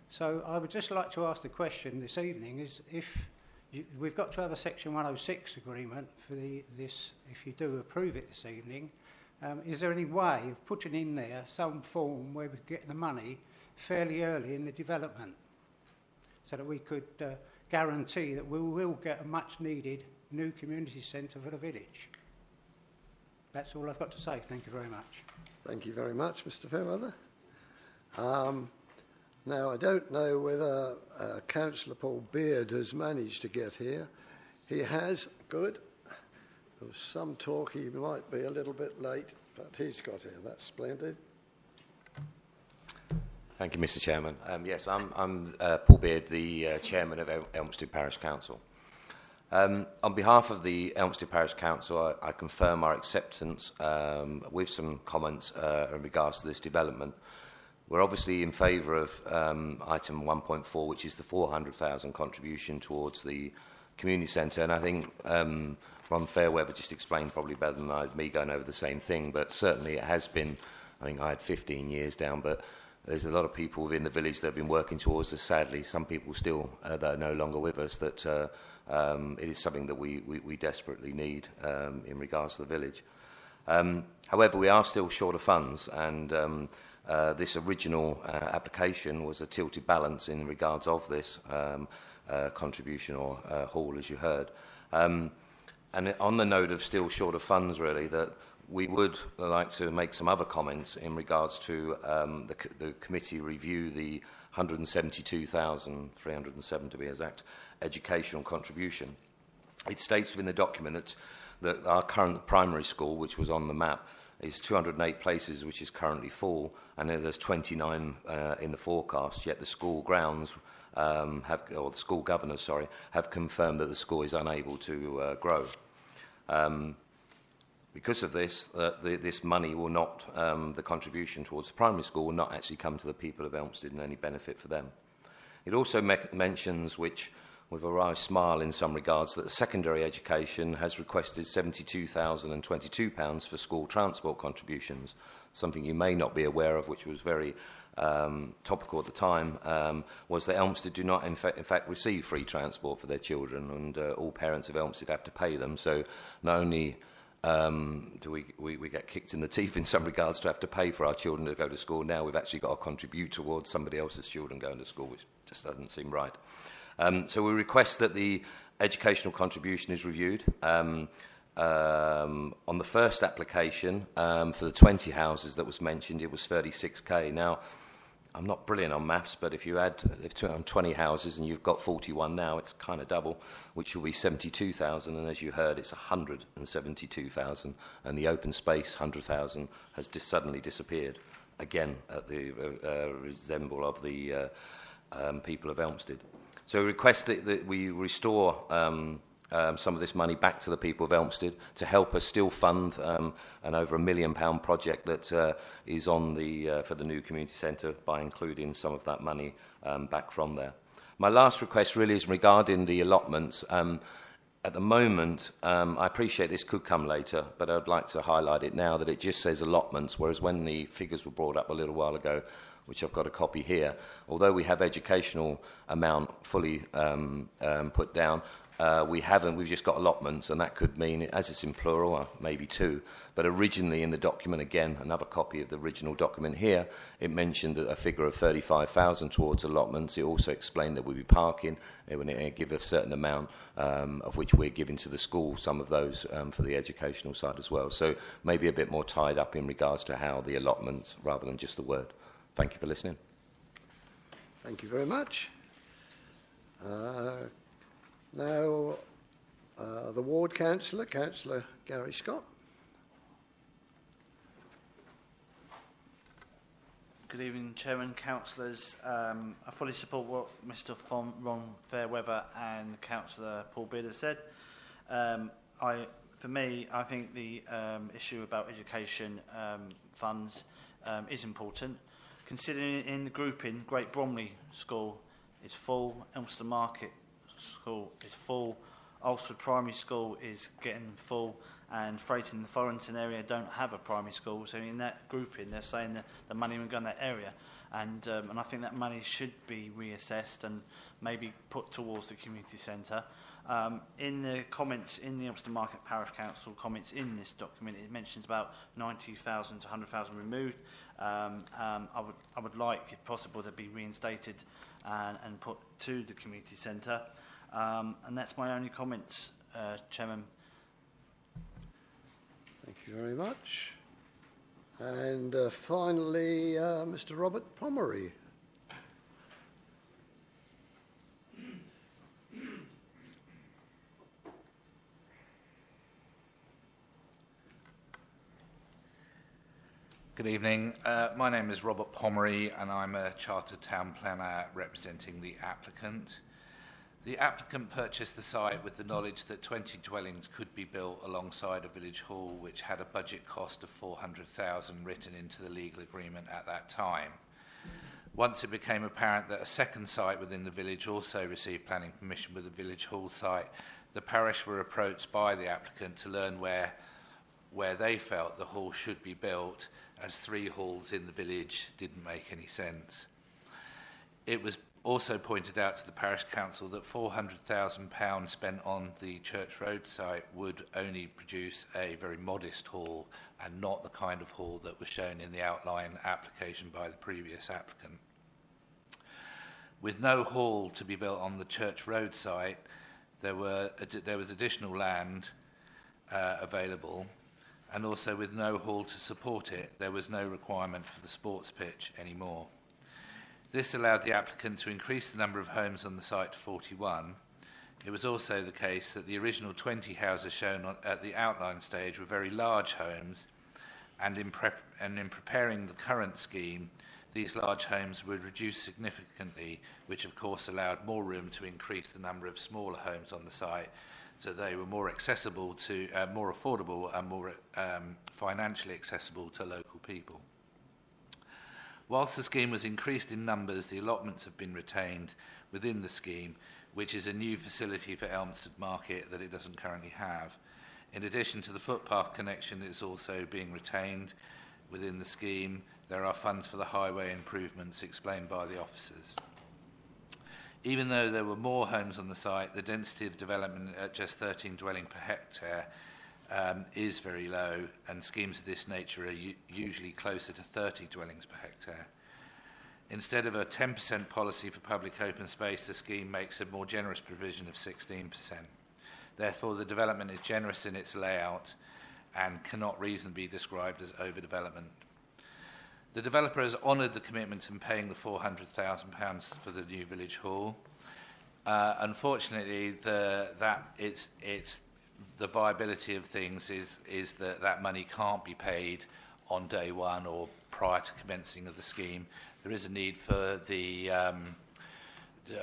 So I would just like to ask the question this evening is if we've got to have a Section 106 agreement for this, if you do approve it this evening, is there any way of putting in there some form where we get the money fairly early in the development so that we could guarantee that we will get a much needed new community centre for the village? That's all I've got to say. Thank you very much. Thank you very much, Mr Fairweather. Now, I don't know whether Councillor Paul Beard has managed to get here. He has. Good. There was some talk he might be a little bit late, but he's got here. That's splendid. Thank you, Mr Chairman. Yes, I'm Paul Beard, the Chairman of Elmstead Parish Council. On behalf of the Elmstead Parish Council, I confirm our acceptance with some comments in regards to this development. We're obviously in favour of item 1.4, which is the 400,000 contribution towards the community centre, and I think Ron Fairweather just explained probably better than me going over the same thing, but certainly it has been, I think I had 15 years down, but there's a lot of people within the village that have been working towards this. Sadly, some people still that are no longer with us, that it is something that we desperately need in regards to the village. However, we are still short of funds, and this original application was a tilted balance in regards of this contribution or haul, as you heard. And on the note of still short of funds, really, that we would like to make some other comments in regards to the committee review the 172,307 to be exact educational contribution. It states within the document that our current primary school, which was on the map, is 208 places, which is currently full, and then there's 29 in the forecast, yet the school grounds or the school governors, have confirmed that the school is unable to grow. Because of this, this money will not, the contribution towards the primary school will not actually come to the people of Elmstead and any benefit for them. It also mentions, which with a wry smile in some regards, that the secondary education has requested £72,022 for school transport contributions. Something you may not be aware of, which was very topical at the time, was that Elmstead do not in fact receive free transport for their children, and all parents of Elmstead have to pay them. So not only do we get kicked in the teeth in some regards to have to pay for our children to go to school, now we've actually got to contribute towards somebody else's children going to school, which just doesn't seem right. So we request that the educational contribution is reviewed. On the first application, for the 20 houses that was mentioned, it was 36k. Now, I'm not brilliant on maths, but if you add 20 houses and you've got 41 now, it's kind of double, which will be 72,000. And as you heard, it's 172,000. And the open space, 100,000, has suddenly disappeared. Again, at the resemble of the people of Elmstead. So we request that we restore some of this money back to the people of Elmstead to help us still fund an over £1 million project that is on for the new community centre, by including some of that money back from there. My last request really is regarding the allotments. At the moment, I appreciate this could come later, but I'd like to highlight it now that it just says allotments, whereas when the figures were brought up a little while ago, which I've got a copy here, although we have educational amount fully put down, We've just got allotments, and that could mean, as it's in plural, maybe two. But originally in the document, again, another copy of the original document here, it mentioned a figure of 35,000 towards allotments. It also explained that we'd be parking. It would give a certain amount of which we're giving to the school, some of those for the educational side as well. So maybe a bit more tied up in regards to how the allotments, rather than just the word. Thank you for listening. Thank you very much. Now, the ward councillor, Councillor Gary Scott. Good evening, Chairman, councillors. I fully support what Mr. Ron Fairweather and Councillor Paul Beard have said. For me, I think the issue about education funds is important. Considering in the grouping, Great Bromley School is full, Elmstead Market School is full, Alsford Primary School is getting full, and Freighton and the Thorrington area don't have a primary school. So in that grouping, they're saying that the money will go in that area, and I think that money should be reassessed and maybe put towards the community centre. In the comments in the Elmstead Market Parish Council comments in this document, it mentions about 90,000 to 100,000 removed. I would like, if possible, to be reinstated and put to the community centre. And that's my only comments, Chairman. Thank you very much. And finally, Mr. Robert Pomeroy. Good evening. My name is Robert Pomeroy, and I'm a Chartered Town Planner representing the applicant. The applicant purchased the site with the knowledge that 20 dwellings could be built alongside a village hall, which had a budget cost of $400,000 written into the legal agreement at that time. Once it became apparent that a second site within the village also received planning permission with the village hall site, the parish were approached by the applicant to learn where they felt the hall should be built, as 3 halls in the village didn't make any sense. It was also pointed out to the parish council that £400,000 spent on the Church Road site would only produce a very modest hall and not the kind of hall that was shown in the outline application by the previous applicant. With no hall to be built on the Church Road site, there was additional land available, and also with no hall to support it, there was no requirement for the sports pitch anymore. This allowed the applicant to increase the number of homes on the site to 41. It was also the case that the original 20 houses shown at the outline stage were very large homes, and in preparing the current scheme, these large homes were reduced significantly, which of course allowed more room to increase the number of smaller homes on the site, so they were more accessible to, more affordable and more financially accessible to local people. Whilst the scheme was increased in numbers, the allotments have been retained within the scheme, which is a new facility for Elmstead Market that it doesn't currently have. In addition to the footpath connection, it is also being retained within the scheme. There are funds for the highway improvements explained by the officers. Even though there were more homes on the site, the density of development at just 13 dwelling per hectare is very low, and schemes of this nature are usually closer to 30 dwellings per hectare. Instead of a 10% policy for public open space, the scheme makes a more generous provision of 16%. Therefore, the development is generous in its layout and cannot reasonably be described as overdevelopment. The developer has honoured the commitment in paying the £400,000 for the new village hall. Unfortunately, the viability of things is that money can't be paid on day one or prior to commencing of the scheme. There is a need for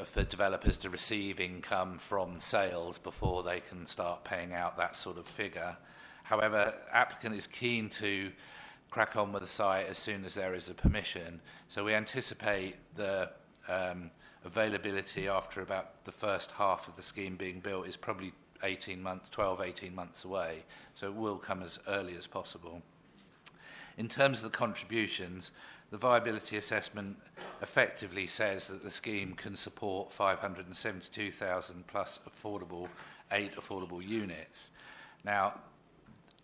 for developers to receive income from sales before they can start paying out that sort of figure. However, applicant is keen to crack on with the site as soon as there is a permission, so we anticipate the availability after about the first half of the scheme being built is probably 18 months away, so it will come as early as possible. In terms of the contributions, the viability assessment effectively says that the scheme can support 572,000 plus 8 affordable units. Now,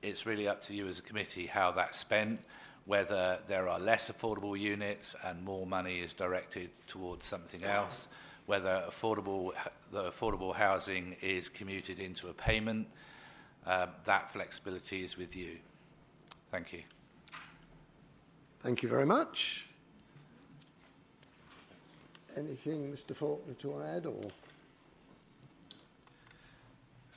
it's really up to you as a committee how that's spent, whether there are less affordable units and more money is directed towards something else, whether the affordable housing is commuted into a payment. That flexibility is with you. Thank you. Thank you very much. Anything, Mr. Thorpe, to add? Or?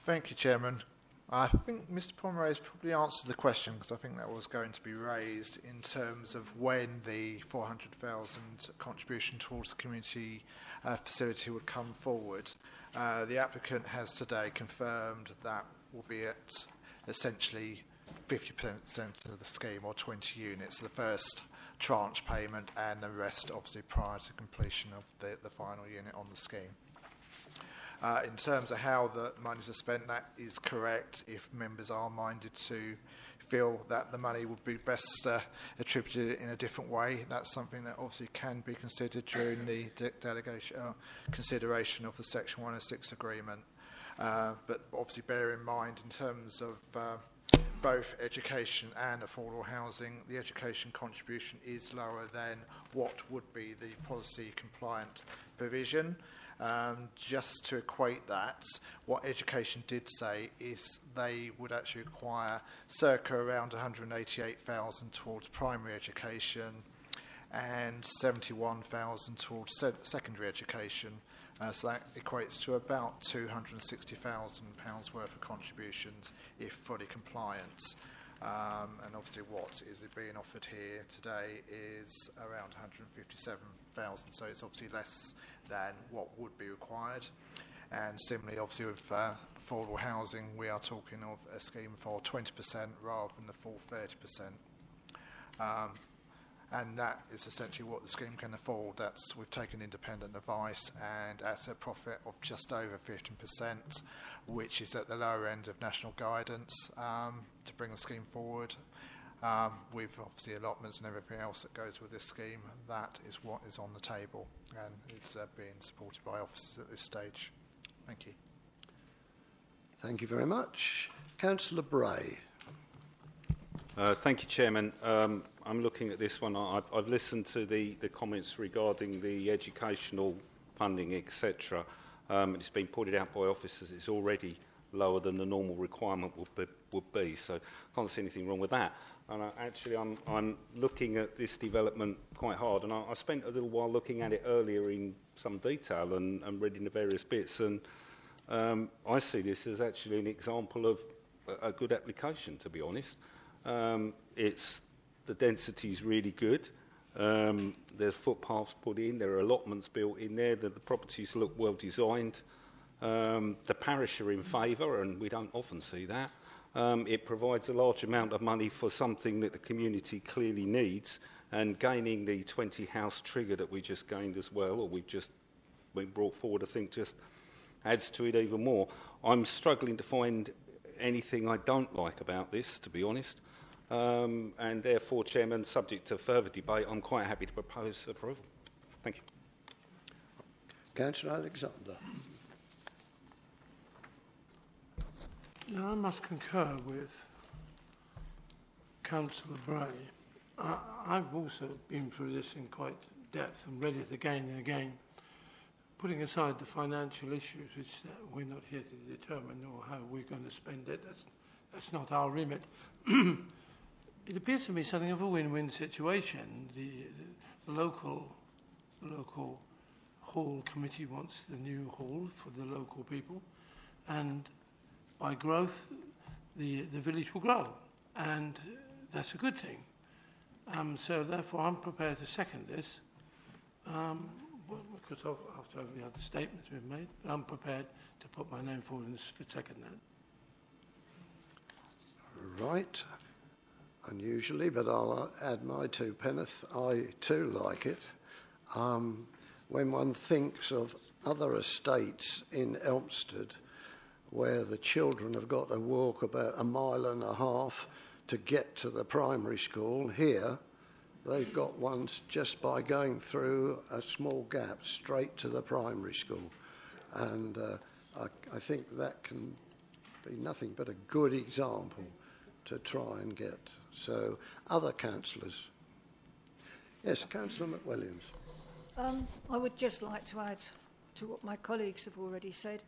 Thank you, Chairman. I think Mr. Pomeroy has probably answered the question, because I think that was going to be raised in terms of when the 400,000 contribution towards the community facility would come forward. The applicant has today confirmed that will be at essentially 50% of the scheme, or 20 units, the first tranche payment, and the rest obviously prior to completion of the final unit on the scheme. In terms of how the monies are spent, that is correct. If members are minded to feel that the money would be best attributed in a different way, that's something that obviously can be considered during the consideration of the Section 106 agreement. But obviously bear in mind, in terms of both education and affordable housing, the education contribution is lower than what would be the policy compliant provision. Just to equate that, what education did say is they would actually require circa around 188,000 towards primary education and 71,000 towards secondary education. So that equates to about £260,000 worth of contributions if fully compliant. And obviously what is being offered here today is around 157,000, so it's obviously less than what would be required. And similarly, obviously with affordable housing, we are talking of a scheme for 20% rather than the full 30%. And that is essentially what the scheme can afford. We've taken independent advice, and at a profit of just over 15%, which is at the lower end of national guidance, to bring the scheme forward. With obviously allotments and everything else that goes with this scheme, that is what is on the table, and it's being supported by officers at this stage. Thank you. Thank you very much. Councillor Bray. Thank you, Chairman. I'm looking at this one. I've listened to the comments regarding the educational funding, etc. It's been pointed out by officers it's already lower than the normal requirement would be. So I can't see anything wrong with that. And I'm looking at this development quite hard, and I spent a little while looking at it earlier in some detail and reading the various bits, and I see this as actually an example of a good application, to be honest. The density is really good. There's footpaths put in, there are allotments built in there, the properties look well designed. The parish are in favour, and we don't often see that. It provides a large amount of money for something that the community clearly needs, and gaining the 20 house trigger that we just gained as well, or we've just been brought forward, I think just adds to it even more. I'm struggling to find anything I don't like about this, to be honest. And therefore, Chairman, subject to further debate, I'm quite happy to propose approval. Thank you. Councillor Alexander. Yeah, I must concur with Councillor Bray. I've also been through this in quite depth and read it again and again. Putting aside the financial issues, which we're not here to determine, or how we're going to spend it, that's not our remit. It appears to me something of a win-win situation. The local hall committee wants the new hall for the local people, and by growth, the village will grow, and that's a good thing. So therefore, I'm prepared to second this, because after the other statements we've made, but I'm prepared to put my name forward and second that. Right. Unusually, but I'll add my two penneth. I too like it. When one thinks of other estates in Elmstead where the children have got to walk about 1.5 miles to get to the primary school. Here, they've got ones just by going through a small gap straight to the primary school. And I think that can be nothing but a good example to try and get. So, other councillors? Yes, Councillor McWilliams. I would just like to add to what my colleagues have already said.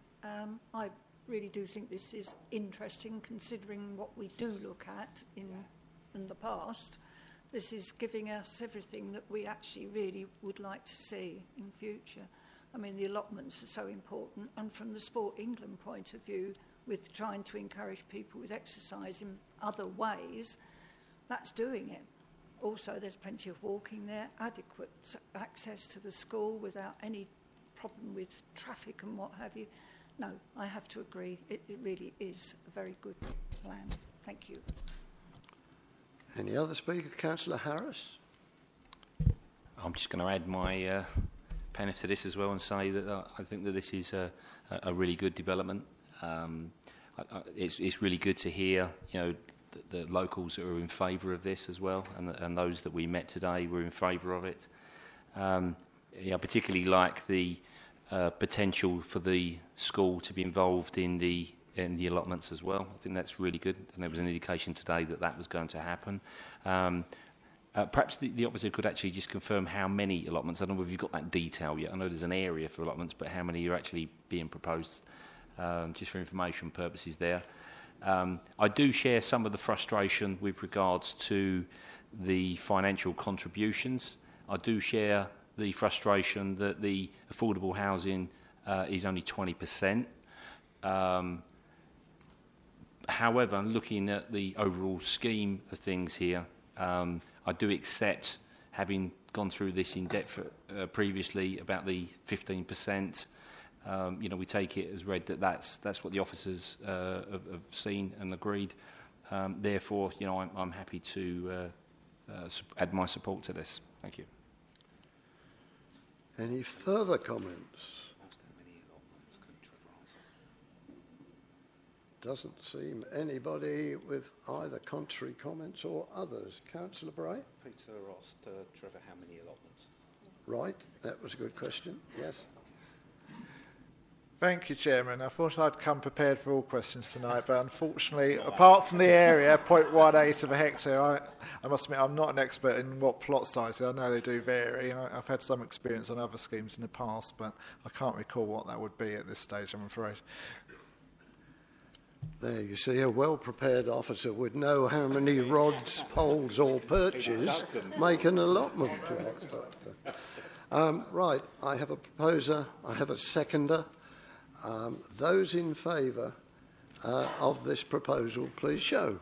I really do think this is interesting, considering what we do look at in the past. This is giving us everything that we actually really would like to see in future. I mean, the allotments are so important, and from the Sport England point of view, with trying to encourage people with exercise in other ways, that's doing it. Also, there's plenty of walking there, adequate access to the school without any problem with traffic and what have you. No, I have to agree, it really is a very good plan. Thank you. Any other speaker? Councillor Harris? I'm just going to add my penny to this as well and say that I think that this is a really good development. It's really good to hear, you know, the locals that are in favour of this as well, and those that we met today were in favour of it. I particularly like the potential for the school to be involved in the allotments as well. I think that's really good, and there was an indication today that that was going to happen. Perhaps the officer could actually just confirm how many allotments. I don't know if you've got that detail yet. I know there's an area for allotments, but how many are actually being proposed, just for information purposes there. I do share some of the frustration with regards to the financial contributions. I do share the frustration that the affordable housing is only 20%. However, looking at the overall scheme of things here, I do accept, having gone through this in depth previously, about the 15%. We take it as read that that's what the officers have seen and agreed. Therefore, I'm happy to add my support to this. Thank you. Any further comments? Doesn't seem anybody with either contrary comments or others. Councillor Bray? Peter asked Trevor how many allotments. Right, that was a good question. Yes. Thank you, Chairman. I thought I'd come prepared for all questions tonight, but unfortunately, apart from the area, 0.18 of a hectare, I must admit I'm not an expert in what plot sizes. I know they do vary. I've had some experience on other schemes in the past, but I can't recall what that would be at this stage, I'm afraid. There you see, a well-prepared officer would know how many rods, poles or perches make an allotment plot. Right, I have a proposer, I have a seconder. Those in favour of this proposal, please show.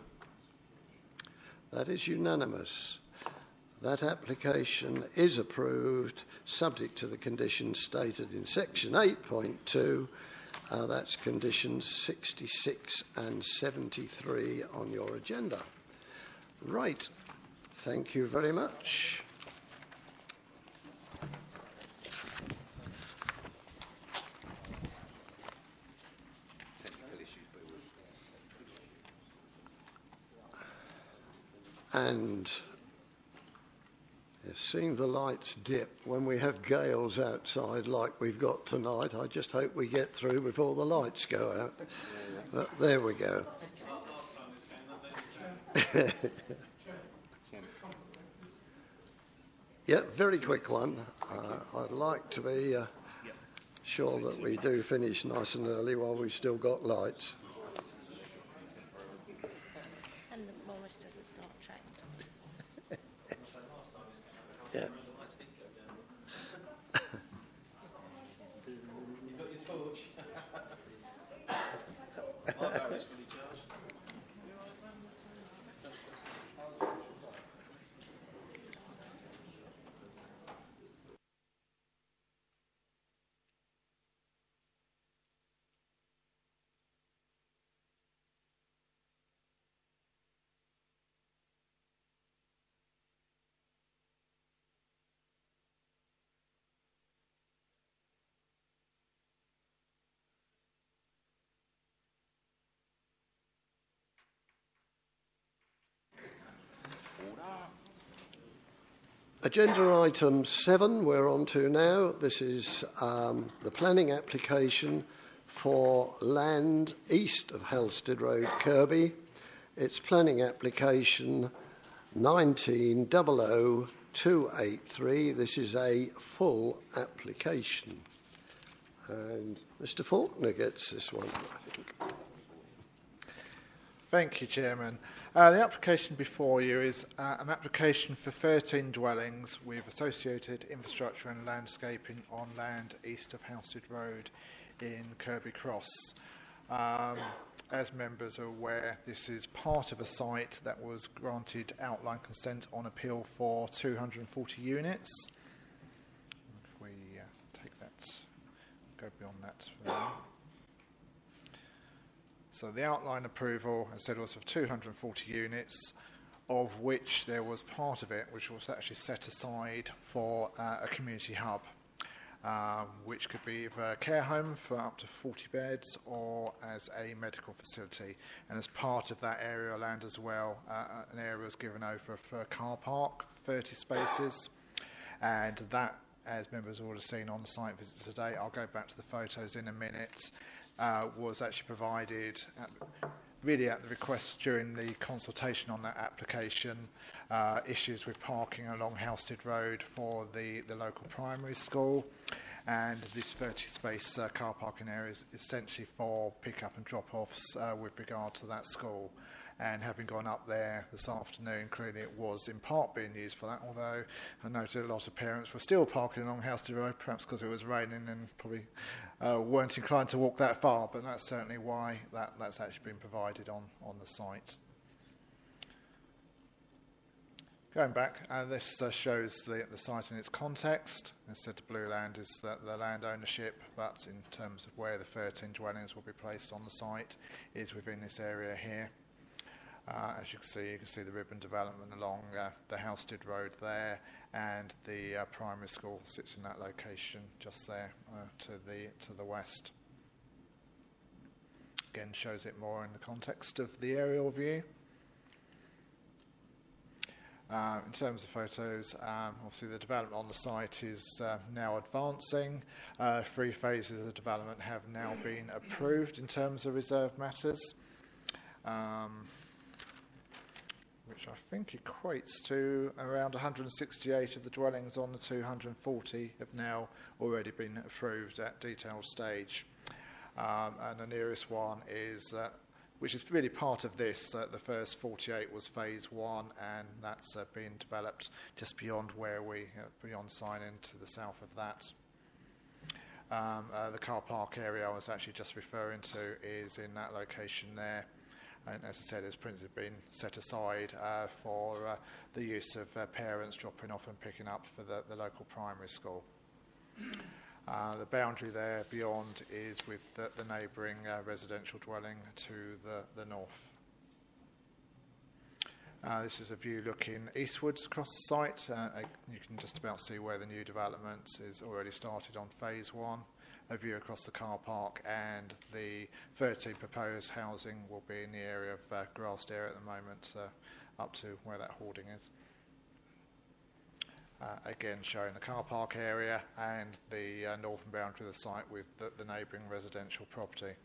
That is unanimous. That application is approved, subject to the conditions stated in section 8.2. That's conditions 66 and 73 on your agenda. Right, thank you very much. And seeing the lights dip when we have gales outside like we've got tonight, I just hope we get through before the lights go out. But there we go. Yeah, very quick one. I'd like to be sure that we do finish nice and early while we've still got lights. And the Morris doesn't start tracked. Yeah. You've got your torch. Agenda item 7 we're on to now. This is the planning application for land east of Halstead Road, Kirby. It's planning application 19000283. This is a full application. And Mr Faulkner gets this one, I think. Thank you, Chairman. The application before you is an application for 13 dwellings with associated infrastructure and landscaping on land east of Halstead Road in Kirby Cross. As members are aware, this is part of a site that was granted outline consent on appeal for 240 units. If we take that, go beyond that. So the outline approval, as I said, was of 240 units, of which there was part of it which was actually set aside for a community hub, which could be either a care home for up to 40 beds or as a medical facility. And as part of that area of land as well, an area was given over for a car park, 30 spaces. And that, as members have already seen on the site visit today, I'll go back to the photos in a minute, was actually provided really at the request during the consultation on that application, issues with parking along Halstead Road for the local primary school, and this 30-space car parking area is essentially for pick-up and drop-offs with regard to that school. And having gone up there this afternoon, clearly it was in part being used for that, although I noted a lot of parents were still parking along Halstead Road, perhaps because it was raining and probably weren't inclined to walk that far, but that's certainly why that's actually been provided on the site. Going back, this shows the site in its context. As said, the blue land is the land ownership, but in terms of where the 13 dwellings will be placed on the site is within this area here. As you can see the ribbon development along the Halstead Road there, and the primary school sits in that location just there to the west. Again, shows it more in the context of the aerial view. In terms of photos, obviously the development on the site is now advancing. 3 phases of the development have now been approved in terms of reserved matters. Which I think equates to around 168 of the dwellings on the 240 have now already been approved at detailed stage. And the nearest one is, which is really part of this, the first 48 was phase 1, and that's being developed just beyond where beyond sign-in to the south of that. The car park area I was actually just referring to is in that location there. And as I said, it's principally been set aside for the use of parents dropping off and picking up for the local primary school. The boundary there beyond is with the neighbouring residential dwelling to the north. This is a view looking eastwards across the site. You can just about see where the new development is already started on phase 1. A view across the car park, and the 13 proposed housing will be in the area of grassed area at the moment, up to where that hoarding is. Again, showing the car park area and the northern boundary of the site with the neighbouring residential property.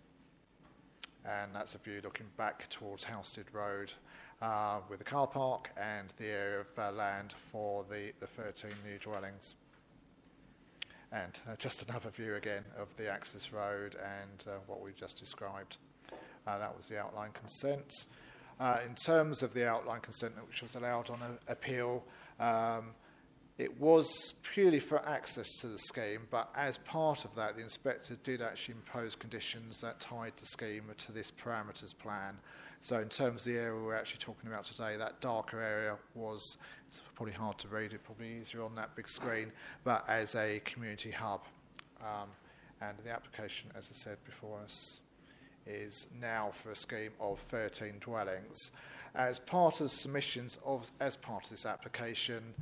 And that's a view looking back towards Halstead Road with the car park and the area of land for the 13 new dwellings. And just another view again of the access road and what we just described. That was the outline consent. In terms of the outline consent which was allowed on appeal, it was purely for access to the scheme, but as part of that, the inspector did actually impose conditions that tied the scheme to this parameters plan. So in terms of the area we're actually talking about today, that darker area was, it's probably hard to read, it probably easier on that big screen, but as a community hub. And the application, as I said before us, is now for a scheme of 13 dwellings. As part of the submissions, as part of this application,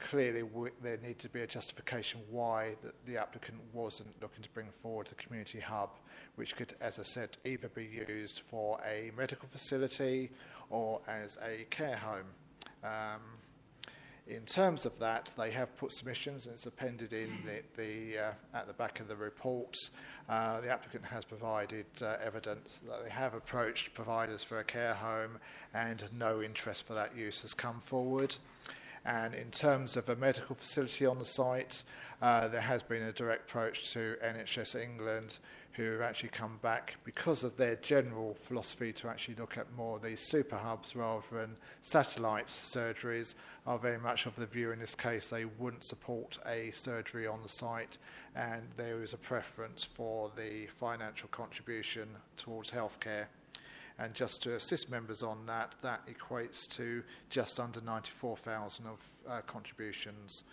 clearly there needs to be a justification why the applicant wasn't looking to bring forward the community hub, which could, as I said, either be used for a medical facility or as a care home. In terms of that, they have put submissions, and it's appended in at the back of the report. The applicant has provided evidence that they have approached providers for a care home and no interest for that use has come forward. And in terms of a medical facility on the site, there has been a direct approach to NHS England, who have actually come back because of their general philosophy to actually look at more of these super hubs rather than satellite surgeries, are very much of the view in this case they wouldn't support a surgery on the site, and there is a preference for the financial contribution towards healthcare. And just to assist members on that, that equates to just under 94,000 of contributions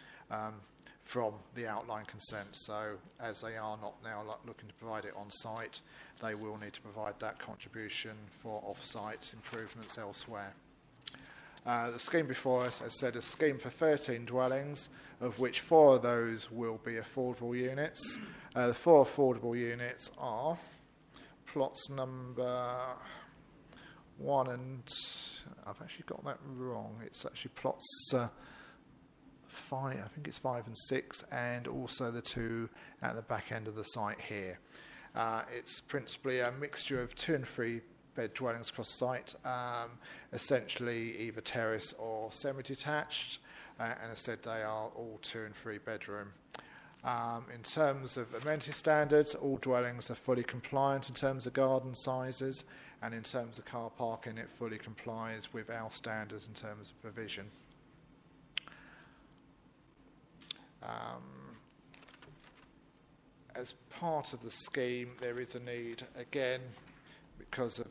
from the outline consent. So as they are not now looking to provide it on site, they will need to provide that contribution for off-site improvements elsewhere. The scheme before us, as said, is a scheme for 13 dwellings, of which 4 of those will be affordable units. The 4 affordable units are plots number 1 and... I've actually got that wrong. It's actually plots 5, I think it's 5 and 6, and also the 2 at the back end of the site here. It's principally a mixture of 2 and 3 bed dwellings across the site, essentially either terrace or semi-detached, and as I said, they are all 2 and 3 bedroom. In terms of amenity standards, all dwellings are fully compliant in terms of garden sizes, and in terms of car parking, it fully complies with our standards in terms of provision. As part of the scheme, there is a need, again, because of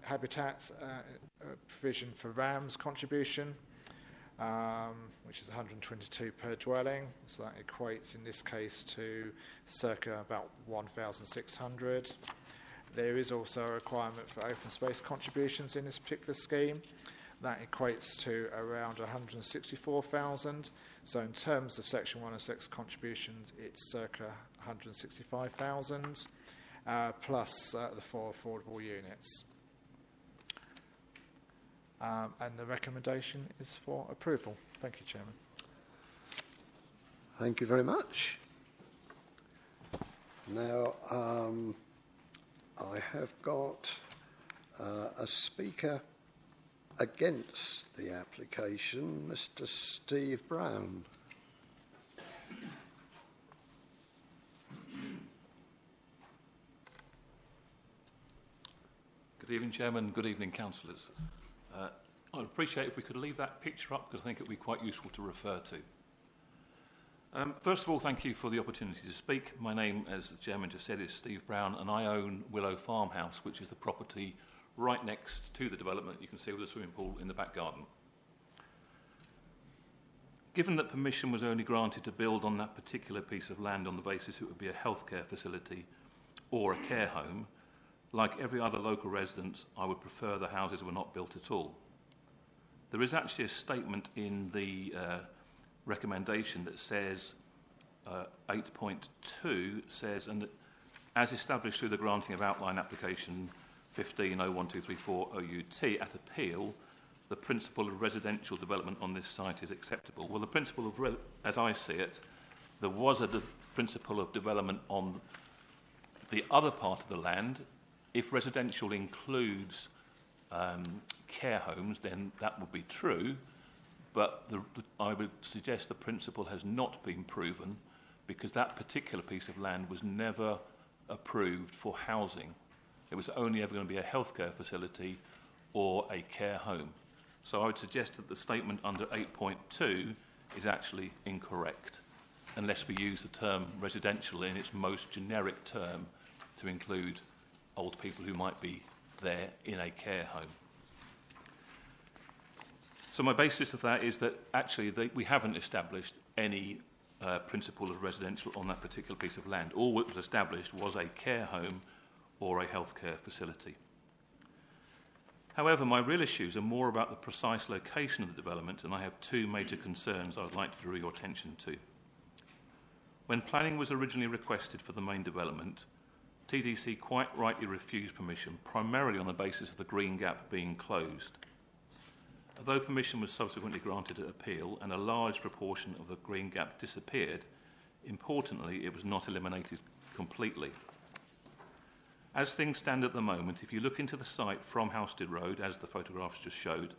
habitats, provision for RAMS contribution, which is 122 per dwelling. So that equates, in this case, to circa about 1,600. There is also a requirement for open space contributions in this particular scheme. That equates to around 164,000. So in terms of Section 106 contributions, it's circa 165,000, plus the 4 affordable units. And the recommendation is for approval. Thank you, Chairman. Thank you very much. Now, I have got a speaker against the application, Mr. Steve Brown. Good evening, Chairman. Good evening, councillors. I'd appreciate if we could leave that picture up because I think it would be quite useful to refer to. First of all, thank you for the opportunity to speak. My name, as the Chairman just said, is Steve Brown, and I own Willow Farmhouse, which is the property right next to the development you can see with a swimming pool in the back garden. Given that permission was only granted to build on that particular piece of land on the basis it would be a healthcare facility or a care home, like every other local resident, I would prefer the houses were not built at all. There is actually a statement in the recommendation that says 8.2 says, and as established through the granting of outline application 15.01234 OUT at appeal, the principle of residential development on this site is acceptable. Well, the principle of, as I see it, there was a principle of development on the other part of the land. If residential includes care homes, then that would be true, but I would suggest the principle has not been proven because that particular piece of land was never approved for housing. It was only ever going to be a healthcare facility or a care home. So I would suggest that the statement under 8.2 is actually incorrect, unless we use the term residential in its most generic term to include old people who might be there in a care home. So my basis of that is that actually we haven't established any principle of residential on that particular piece of land. All that was established was a care home or a healthcare facility. However, my real issues are more about the precise location of the development, and I have 2 major concerns I would like to draw your attention to. When planning was originally requested for the main development, TDC quite rightly refused permission, primarily on the basis of the green gap being closed. Although permission was subsequently granted at appeal and a large proportion of the green gap disappeared, importantly, it was not eliminated completely. As things stand at the moment, if you look into the site from Halstead Road, as the photographs just showed,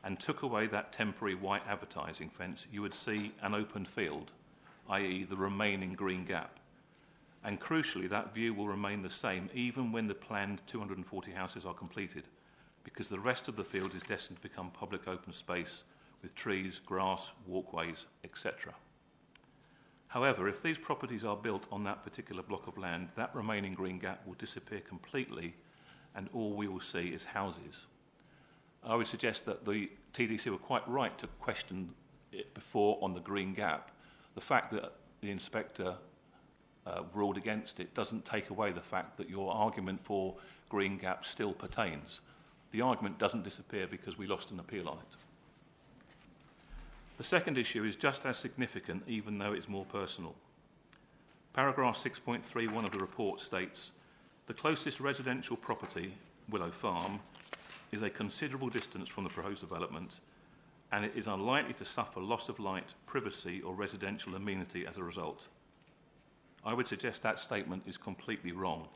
and took away that temporary white advertising fence, you would see an open field, i.e. the remaining green gap. And crucially, that view will remain the same even when the planned 240 houses are completed, because the rest of the field is destined to become public open space with trees, grass, walkways, etc. However, if these properties are built on that particular block of land, that remaining green gap will disappear completely and all we will see is houses. I would suggest that the TDC were quite right to question it before on the green gap. The fact that the inspector ruled against it doesn't take away the fact that your argument for green gap still pertains. The argument doesn't disappear because we lost an appeal on it. The second issue is just as significant, even though it's more personal. Paragraph 6.31 of the report states, the closest residential property, Willow Farm, is a considerable distance from the proposed development, and it is unlikely to suffer loss of light, privacy, or residential amenity as a result. I would suggest that statement is completely wrong.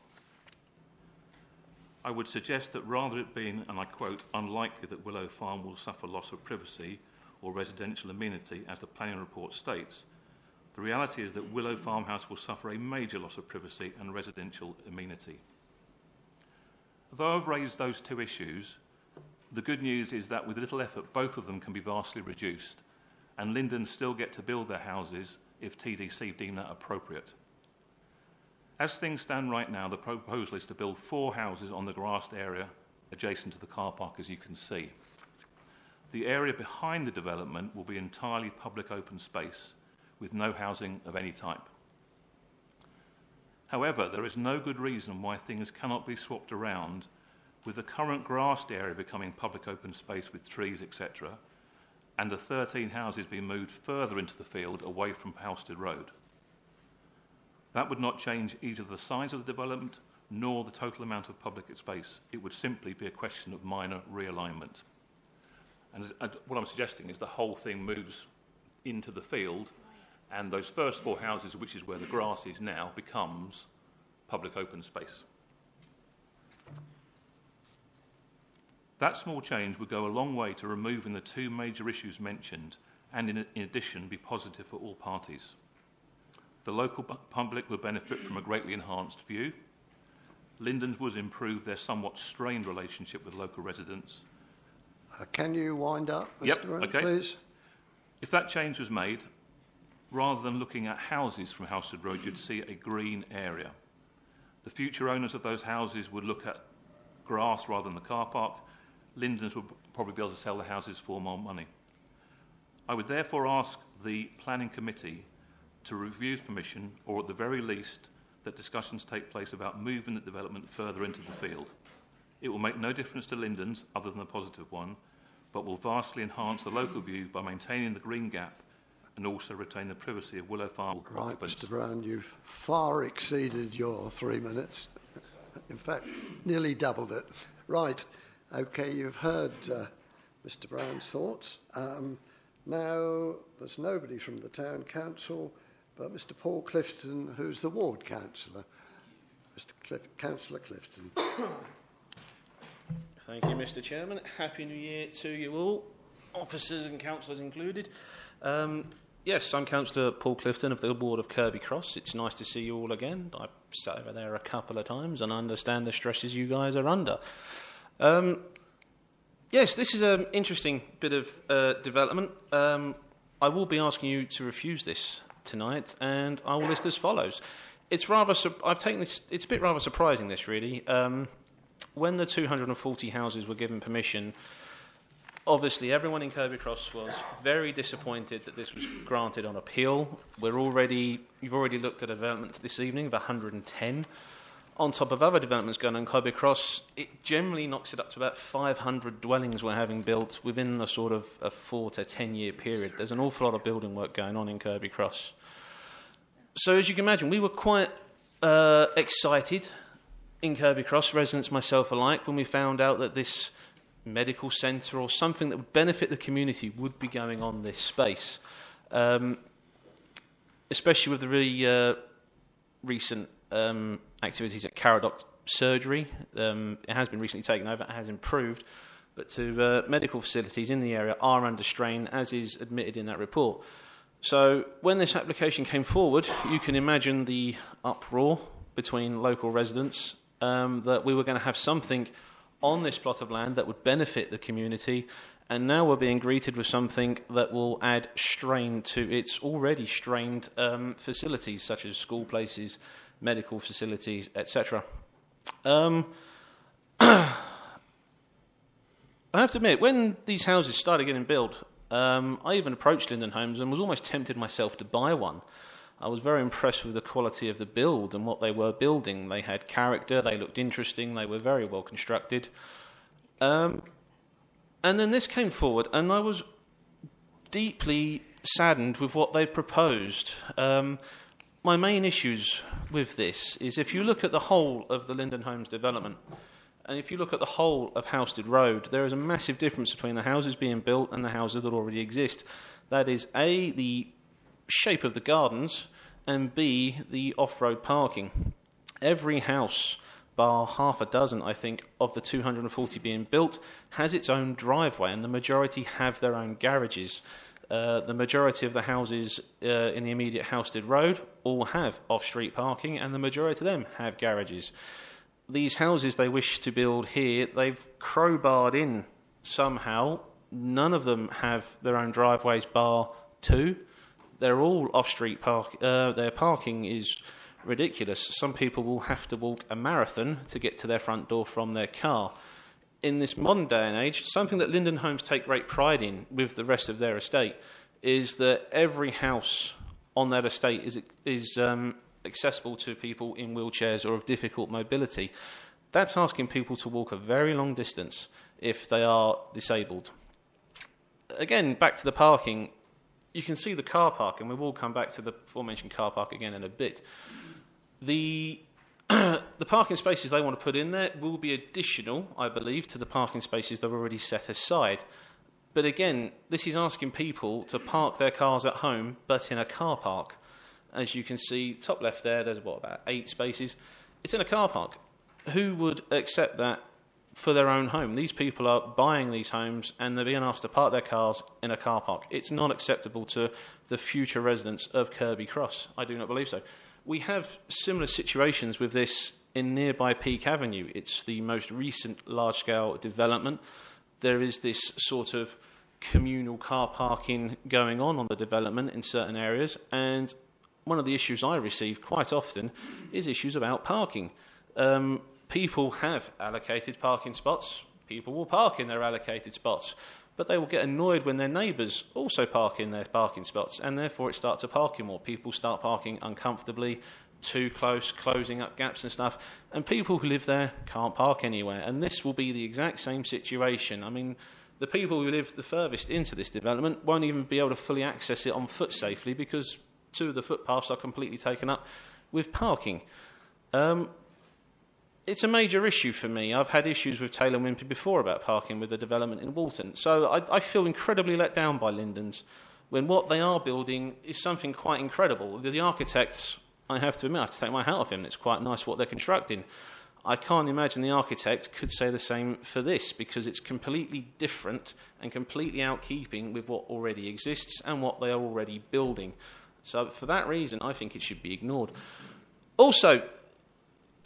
I would suggest that rather it being, and I quote, unlikely that Willow Farm will suffer loss of privacy or residential amenity, as the planning report states, the reality is that Willow Farmhouse will suffer a major loss of privacy and residential amenity. Though I've raised those two issues, the good news is that with little effort, both of them can be vastly reduced, and Lindens still get to build their houses if TDC deem that appropriate. As things stand right now, the proposal is to build 4 houses on the grassed area adjacent to the car park, as you can see. The area behind the development will be entirely public open space with no housing of any type. However, there is no good reason why things cannot be swapped around, with the current grassed area becoming public open space with trees, etc., and the 13 houses being moved further into the field away from Halstead Road. That would not change either the size of the development nor the total amount of public space. It would simply be a question of minor realignment. And what I'm suggesting is the whole thing moves into the field, and those first 4 houses, which is where the grass is now, becomes public open space. That small change would go a long way to removing the 2 major issues mentioned, and in addition be positive for all parties. The local public would benefit from a greatly enhanced view. Lindens would improve their somewhat strained relationship with local residents. Can you wind up, Mr. Brown, okay. please? If that change was made, rather than looking at houses from Halstead Road, you'd see a green area. The future owners of those houses would look at grass rather than the car park. Lindens would probably be able to sell the houses for more money. I would therefore ask the planning committee to review permission, or at the very least, that discussions take place about moving the development further into the field. It will make no difference to Lindens, other than a positive one, but will vastly enhance the local view by maintaining the green gap and also retain the privacy of Willow Farm occupants. Mr. Brown, you've far exceeded your 3 minutes. In fact, nearly doubled it. Right. OK, you've heard Mr. Brown's thoughts. Now, there's nobody from the Town Council, but Mr. Paul Clifton, who's the Ward Councillor. Mr. Councillor Clifton. Thank you, Mr. Chairman. Happy New Year to you all, officers and councillors included. Yes, I'm Councillor Paul Clifton of the Ward of Kirby Cross. It's nice to see you all again. I've sat over there a couple of times and I understand the stresses you guys are under. Yes, this is an interesting bit of development. I will be asking you to refuse this tonight, and I will list as follows. It's rather. I've taken this. It's a bit rather surprising. This really. When the 240 houses were given permission, obviously everyone in Kirby Cross was very disappointed that this was granted on appeal. You've already looked at a development this evening of 110. On top of other developments going on in Kirby Cross, it generally knocks it up to about 500 dwellings we're having built within a sort of a 4 to 10 year period. There's an awful lot of building work going on in Kirby Cross. So as you can imagine, we were quite excited in Kirby Cross, residents myself alike, when we found out that this medical centre or something that would benefit the community would be going on this space, especially with the really recent activities at Caradoc Surgery. It has been recently taken over, it has improved, but to medical facilities in the area are under strain, as is admitted in that report. So when this application came forward, you can imagine the uproar between local residents that we were going to have something on this plot of land that would benefit the community, and now we're being greeted with something that will add strain to its already strained facilities, such as school places, medical facilities, etc. I have to admit, when these houses started getting built, I even approached Linden Homes and was almost tempted myself to buy one. I was very impressed with the quality of the build and what they were building. They had character, they looked interesting, they were very well constructed. And then this came forward, and I was deeply saddened with what they proposed. My main issues with this is if you look at the whole of the Linden Homes development, and if you look at the whole of Halstead Road, there is a massive difference between the houses being built and the houses that already exist. That is, A, the shape of the gardens, and B, the off-road parking. Every house, bar half a dozen, I think, of the 240 being built, has its own driveway, and the majority have their own garages. The majority of the houses in the immediate Halstead Road all have off-street parking, and the majority of them have garages. These houses they wish to build here, they've crowbarred in somehow. None of them have their own driveways, bar two. They're all off-street park. Their parking is ridiculous. Some people will have to walk a marathon to get to their front door from their car. In this modern day and age, something that Linden Homes take great pride in with the rest of their estate is that every house on that estate is accessible to people in wheelchairs or of difficult mobility. That's asking people to walk a very long distance if they are disabled. Again, back to the parking, you can see the car park, and we will come back to the aforementioned car park again in a bit. The parking spaces they want to put in there will be additional, I believe, to the parking spaces they've already set aside. But again, this is asking people to park their cars at home, but in a car park. As you can see, top left there, there's about 8 spaces. It's in a car park. Who would accept that for their own home? These people are buying these homes and they're being asked to park their cars in a car park. It's not acceptable to the future residents of Kirby Cross. I do not believe so. We have similar situations with this in nearby Peak Avenue. It's the most recent large-scale development. There is this sort of communal car parking going on the development in certain areas, and one of the issues I receive quite often is issues about parking. People have allocated parking spots. People will park in their allocated spots, but they will get annoyed when their neighbours also park in their parking spots, and therefore it starts a parking war. People start parking uncomfortably, too close, closing up gaps and stuff, and people who live there can't park anywhere. And this will be the exact same situation. I mean, the people who live the furthest into this development won't even be able to fully access it on foot safely because 2 of the footpaths are completely taken up with parking. It's a major issue for me. I've had issues with Taylor Wimpey before about parking with the development in Walton. So I feel incredibly let down by Lindens when what they are building is something quite incredible. The architects, I have to admit, I have to take my hat off him. It's quite nice what they're constructing. I can't imagine the architect could say the same for this because it's completely different and completely outkeeping with what already exists and what they are already building. So for that reason, I think it should be ignored. Also,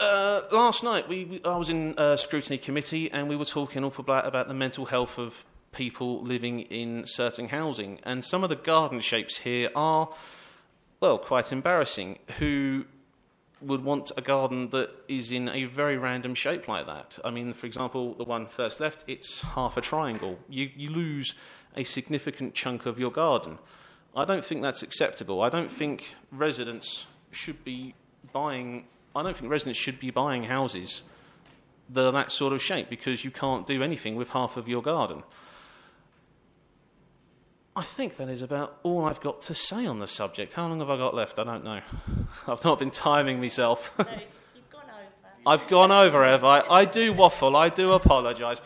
last night I was in a scrutiny committee and we were talking an awful lot about the mental health of people living in certain housing. And some of the garden shapes here are, well, quite embarrassing. Who would want a garden that is in a very random shape like that? I mean, for example, the one first left, it's half a triangle. You lose a significant chunk of your garden. I don't think that's acceptable. I don't think residents should be buying houses that are that sort of shape because you can't do anything with half of your garden. I think that is about all I've got to say on the subject. How long have I got left? I don't know. I've not been timing myself. No, you've gone over. I've gone over, have I? I do waffle. I do apologise.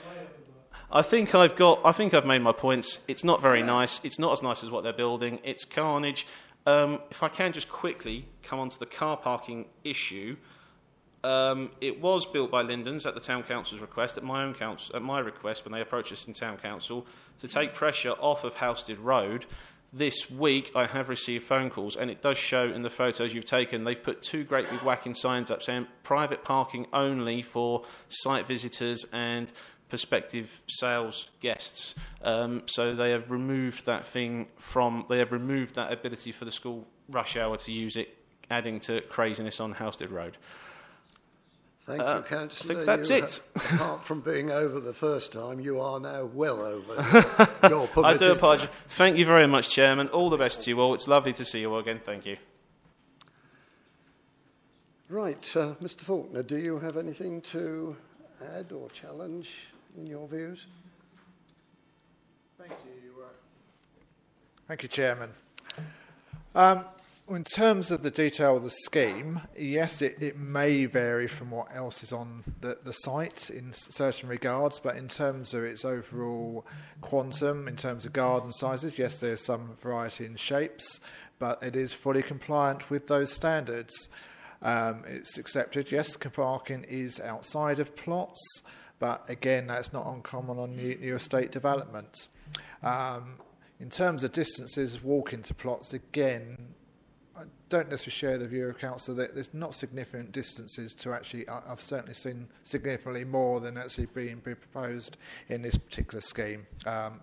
I think I've made my points. It's not very nice. It's not as nice as what they're building. It's carnage. If I can just quickly come on to the car parking issue, it was built by Lindens at the Town Council's request, at my request when they approached us in Town Council, to take pressure off of Halstead Road. This week I have received phone calls, and it does show in the photos you've taken, they've put two great big whacking signs up saying private parking only for site visitors and prospective sales guests. So they have removed that ability for the school rush hour to use it, adding to craziness on Halstead Road. Thank you, Councillor. I think that's it. Apart from being over the first time, you are now well over your permitted. I do apologise. Thank you very much, Chairman. All the best to you all. It's lovely to see you all again. Thank you. Right, Mr. Faulkner, do you have anything to add or challenge in your views? Thank you. Thank you, Chairman. In terms of the detail of the scheme, yes, it may vary from what else is on the site in certain regards, but in terms of its overall quantum, in terms of garden sizes, yes, there's some variety in shapes, but it is fully compliant with those standards. It's accepted, yes, parking is outside of plots, but again, that's not uncommon on new estate development. In terms of distances, walking to plots, again, I don't necessarily share the view of council that there's not significant distances to actually. I've certainly seen significantly more than actually being proposed in this particular scheme.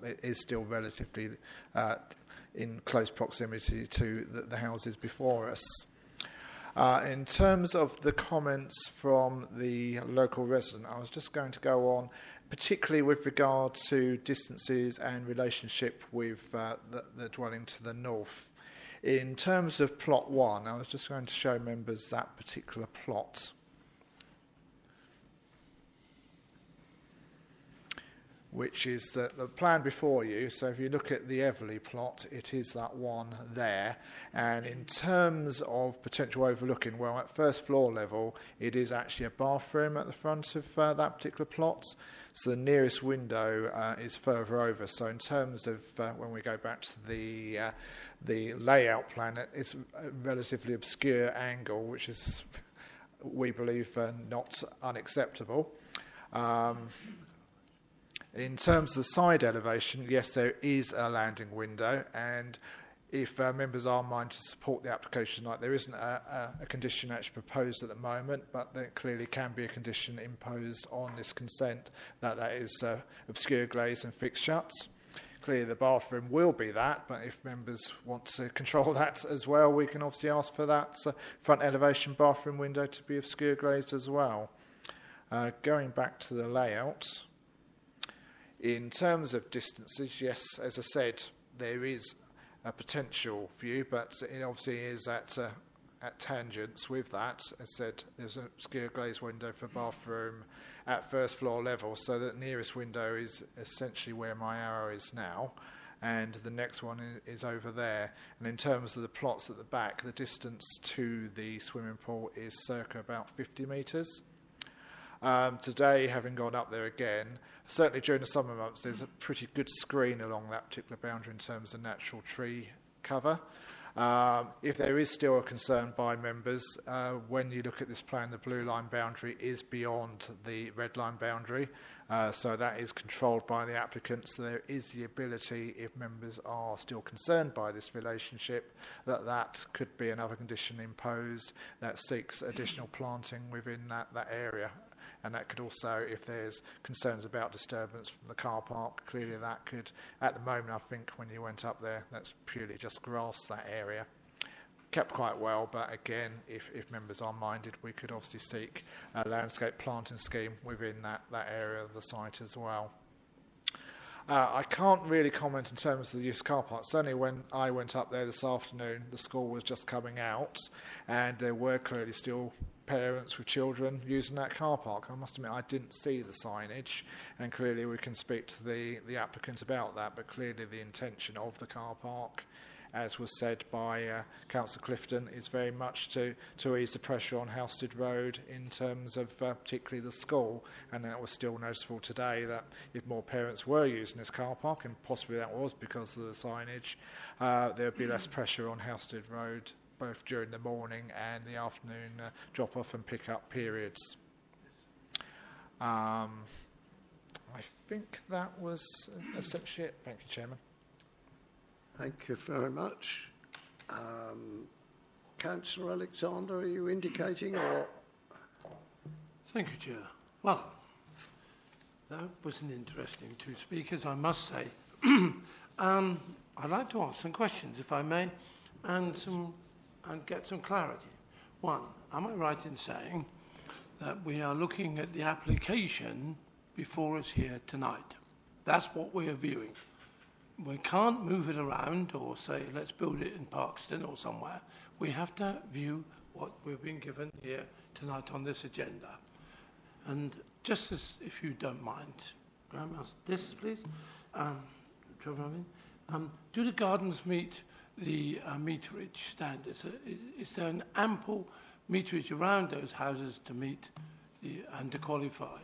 It is still relatively in close proximity to the houses before us. In terms of the comments from the local resident, I was just going to go on, particularly with regard to distances and relationship with the dwelling to the north. In terms of plot 1, I was just going to show members that particular plot. Which is the plan before you. So if you look at the Everley plot, it is that one there. And in terms of potential overlooking, well, at first floor level, it is actually a bathroom at the front of that particular plot. So the nearest window is further over. So in terms of when we go back to the layout plan, it's a relatively obscure angle, which is, we believe, not unacceptable. In terms of the side elevation, yes, there is a landing window, and if members are minded to support the application, like there isn't a condition actually proposed at the moment, but there clearly can be a condition imposed on this consent that is obscure glaze and fixed shuts. Clearly the bathroom will be that, but if members want to control that as well, we can obviously ask for that front elevation bathroom window to be obscure glazed as well. Going back to the layout, in terms of distances, yes, as I said, there is a potential view, but it obviously is at tangents with that. As I said, there's an obscure glazed window for bathroom at first floor level, so the nearest window is essentially where my arrow is now, and the next one is over there. And in terms of the plots at the back, the distance to the swimming pool is circa about 50 metres. Today, having gone up there again, certainly during the summer months, there's a pretty good screen along that particular boundary in terms of natural tree cover. If there is still a concern by members, when you look at this plan, the blue line boundary is beyond the red line boundary, so that is controlled by the applicant. So there is the ability, if members are still concerned by this relationship, that could be another condition imposed that seeks additional planting within that area. And that could also, if there's concerns about disturbance from the car park, clearly that could, at the moment, I think when you went up there, that's purely just grass, that area. Kept quite well, but again, if members are minded, we could obviously seek a landscape planting scheme within that area of the site as well. I can't really comment in terms of the use of car park. Certainly when I went up there this afternoon, the school was just coming out, and there were clearly still parents with children using that car park. I must admit I didn't see the signage, and clearly we can speak to the applicant about that, but clearly the intention of the car park as was said by Councillor Clifton, is very much to ease the pressure on Halstead Road in terms of particularly the school. And that was still noticeable today that if more parents were using this car park, and possibly that was because of the signage, there would be less pressure on Halstead Road, both during the morning and the afternoon drop-off and pick-up periods. I think that was essentially it. Thank you, Chairman. Thank you very much. Councillor Alexander, are you indicating or...? Thank you, Chair. Well, that was an interesting two speakers, I must say. I'd like to ask some questions, if I may, and get some clarity. One, am I right in saying that we are looking at the application before us here tonight? That's what we are viewing. We can't move it around or say, let's build it in Parkston or somewhere. We have to view what we've been given here tonight on this agenda. And just as, if you don't mind, Graham, this, please. Do the gardens meet the meterage standards? Is there an ample meterage around those houses to meet and to qualify?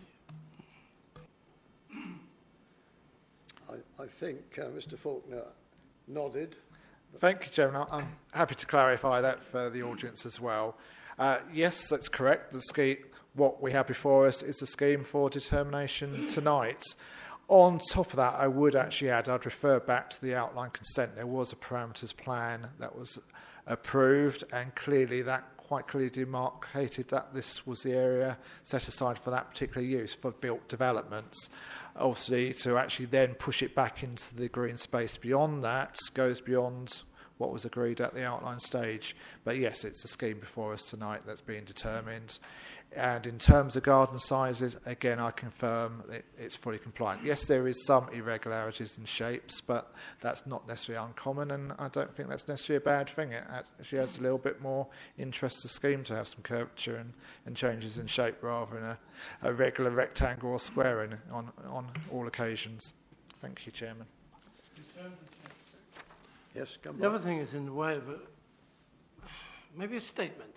I think Mr Faulkner nodded. Thank you, Chairman. I'm happy to clarify that for the audience as well. Yes, that's correct. The scheme, what we have before us is a scheme for determination tonight. On top of that, I would actually add, I'd refer back to the outline consent. There was a parameters plan that was approved, and clearly that quite clearly demarcated that this was the area set aside for that particular use for built developments. Obviously, to actually then push it back into the green space beyond that goes beyond what was agreed at the outline stage. But yes, it's a scheme before us tonight that's being determined. And in terms of garden sizes, again, I confirm that it's fully compliant. Yes, there is some irregularities in shapes, but that's not necessarily uncommon, and I don't think that's necessarily a bad thing. It actually adds a little bit more interest to the scheme to have some curvature and changes in shape rather than a regular rectangle or square on all occasions. Thank you, Chairman. Yes, come the other thing is in the way of maybe a statement,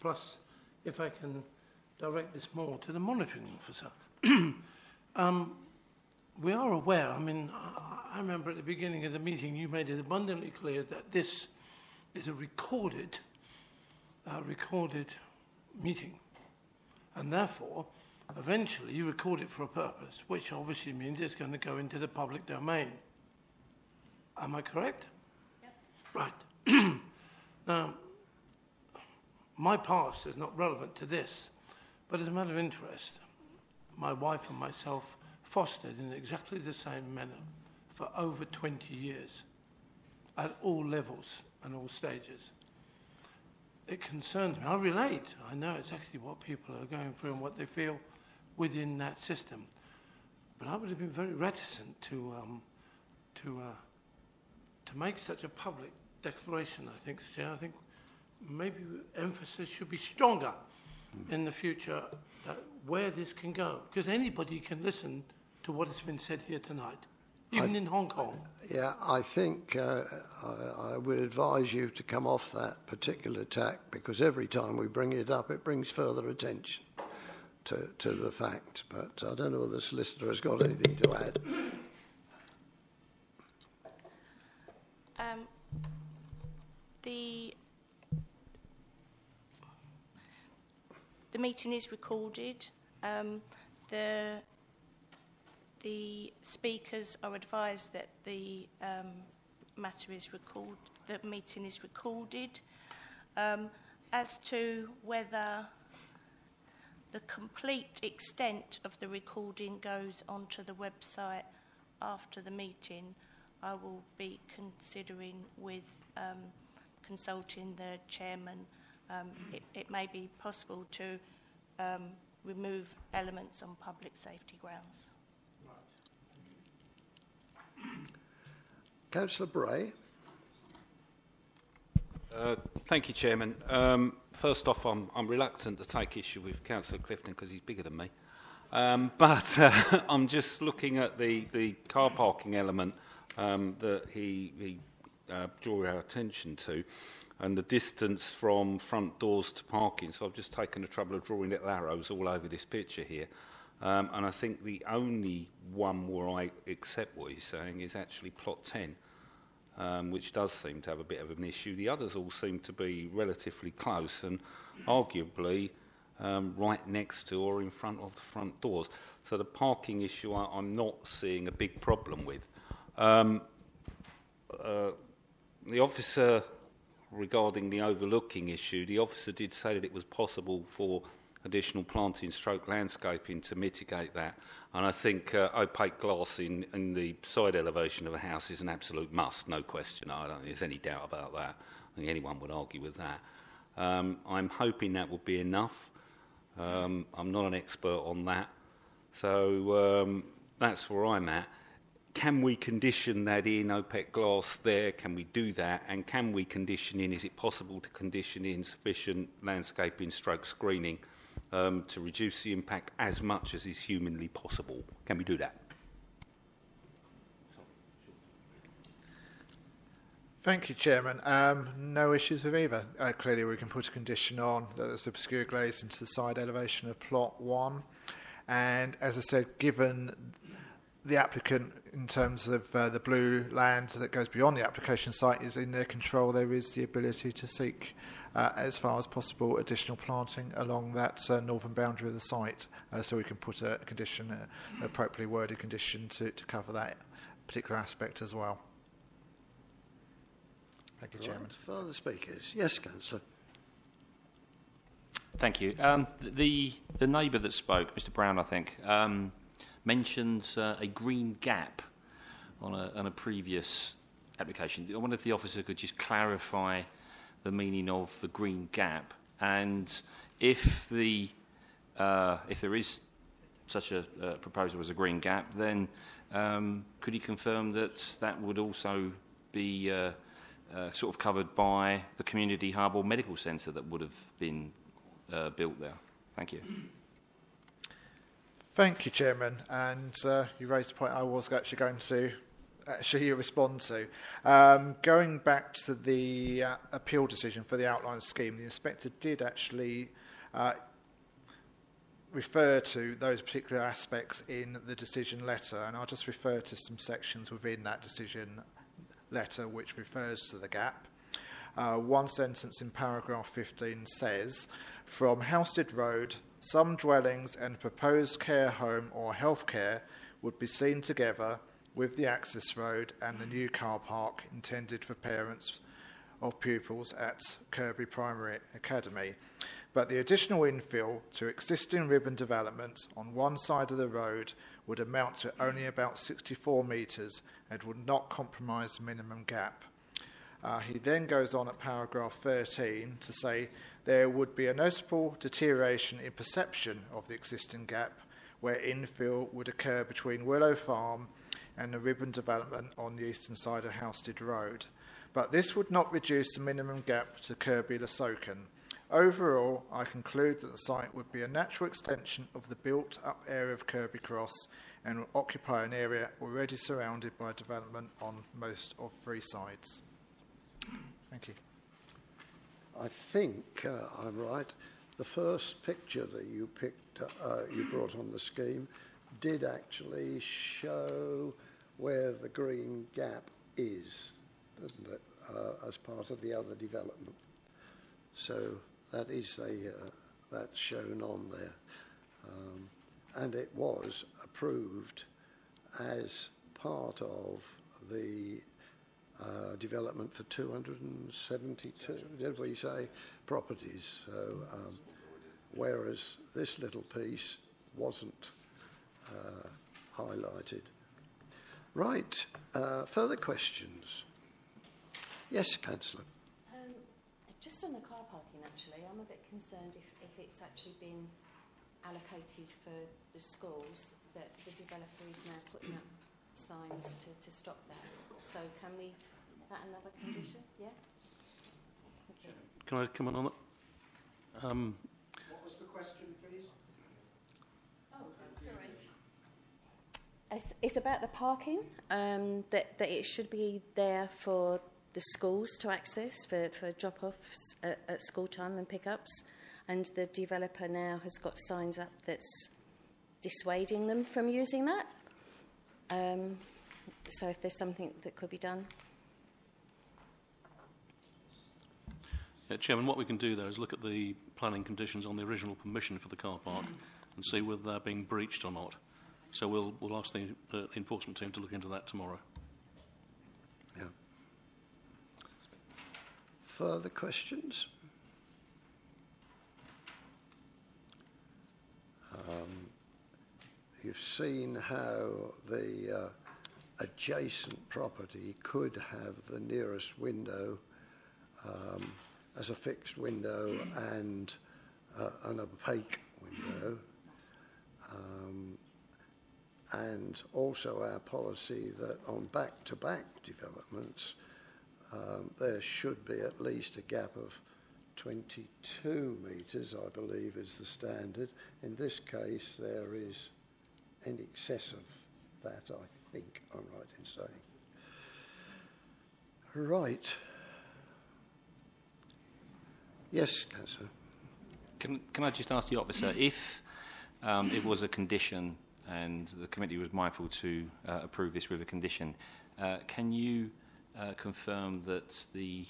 plus if I can direct this more to the monitoring officer. We are aware, I mean, I remember at the beginning of the meeting you made it abundantly clear that this is a recorded meeting. And therefore, eventually you record it for a purpose, which obviously means it's going to go into the public domain. Am I correct? Yep. Right. Now, my past is not relevant to this, but as a matter of interest, my wife and myself fostered in exactly the same manner for over 20 years, at all levels and all stages. It concerns me. I relate. I know exactly what people are going through and what they feel within that system. But I would have been very reticent to make such a public declaration, I think, Chair. I think maybe emphasis should be stronger in the future that where this can go. Because anybody can listen to what has been said here tonight, even in Hong Kong. Yeah, I think I would advise you to come off that particular tack, because every time we bring it up, it brings further attention to the fact. But I don't know whether the solicitor has got anything to add. The meeting is recorded. The speakers are advised that the meeting is recorded. As to whether the complete extent of the recording goes onto the website after the meeting, I will be considering with consulting the chairman. It may be possible to remove elements on public safety grounds. Councillor Bray. Thank you, Chairman. First off, I'm reluctant to take issue with Councillor Clifton because he's bigger than me. But I'm just looking at the car parking element that he draw our attention to, and the distance from front doors to parking. So I've just taken the trouble of drawing little arrows all over this picture here. And I think the only one where I accept what he's saying is actually plot 10, which does seem to have a bit of an issue. The others all seem to be relatively close and arguably right next to or in front of the front doors. So the parking issue I'm not seeing a big problem with. The officer, regarding the overlooking issue, the officer did say that it was possible for additional planting stroke landscaping to mitigate that. And I think opaque glass in the side elevation of a house is an absolute must, no question. I don't think there's any doubt about that. I think anyone would argue with that. I'm hoping that will be enough. I'm not an expert on that. So that's where I'm at. Can we condition that in, opaque glass there? Can we do that? And can we condition in, is it possible to condition in sufficient landscaping stroke screening to reduce the impact as much as is humanly possible? Can we do that? Thank you, Chairman. No issues with either. Clearly, we can put a condition on that there's obscure glaze into the side elevation of plot 1. And as I said, given the applicant, in terms of the blue land that goes beyond the application site, is in their control, there is the ability to seek, as far as possible, additional planting along that northern boundary of the site. So we can put a condition, an appropriately worded condition to cover that particular aspect as well. Thank you, Chairman. Further speakers? Yes, Councillor. Thank you. The neighbour that spoke, Mr Brown, I think, mentioned a green gap on a previous application. I wonder if the officer could just clarify the meaning of the green gap, and if there is such a proposal as a green gap, then could you confirm that that would also be sort of covered by the community hub or medical centre that would have been built there? Thank you. Thank you, Chairman. And you raised a point I was actually going to respond to. Going back to the appeal decision for the outline scheme, the inspector did actually refer to those particular aspects in the decision letter, and I'll just refer to some sections within that decision letter which refers to the gap. One sentence in paragraph 15 says, from Halstead Road, some dwellings and proposed care home or healthcare would be seen together with the access road and the new car park intended for parents of pupils at Kirby Primary Academy. But the additional infill to existing ribbon development on one side of the road would amount to only about 64 metres and would not compromise the minimum gap. He then goes on at paragraph 13 to say there would be a noticeable deterioration in perception of the existing gap where infill would occur between Willow Farm and the ribbon development on the eastern side of Halstead Road. But this would not reduce the minimum gap to Kirby Lasoken. Overall, I conclude that the site would be a natural extension of the built-up area of Kirby Cross and will occupy an area already surrounded by development on most of 3 sides. Thank you. I think I'm right. The first picture that you you brought on the scheme did actually show where the green gap is, doesn't it, as part of the other development. So that is that's shown on there, and it was approved as part of the development for 272, did we say, properties. So, whereas this little piece wasn't highlighted. Right, further questions? Yes, Councillor. Just on the car parking, actually, I'm a bit concerned if it's actually been allocated for the schools, that the developer is now putting up signs to stop that. So can we, is that another condition? Yeah? Okay. Can I come on that? What was the question, please? Oh, sorry. It's about the parking, that it should be there for the schools to access for drop-offs at school time and pick-ups, and the developer now has got signs up that's dissuading them from using that. So if there's something that could be done. Chairman, what we can do there is look at the planning conditions on the original permission for the car park and see whether they're being breached or not. So we'll ask the enforcement team to look into that tomorrow. Yeah. Further questions? You've seen how the adjacent property could have the nearest window as a fixed window and an opaque window. And also our policy that on back-to-back developments there should be at least a gap of 22 metres, I believe, is the standard. In this case, there is in excess of that, I think I'm right in saying. Right. Yes, Councillor. Can I just ask the officer, if it was a condition and the committee was mindful to approve this with a condition, can you confirm that the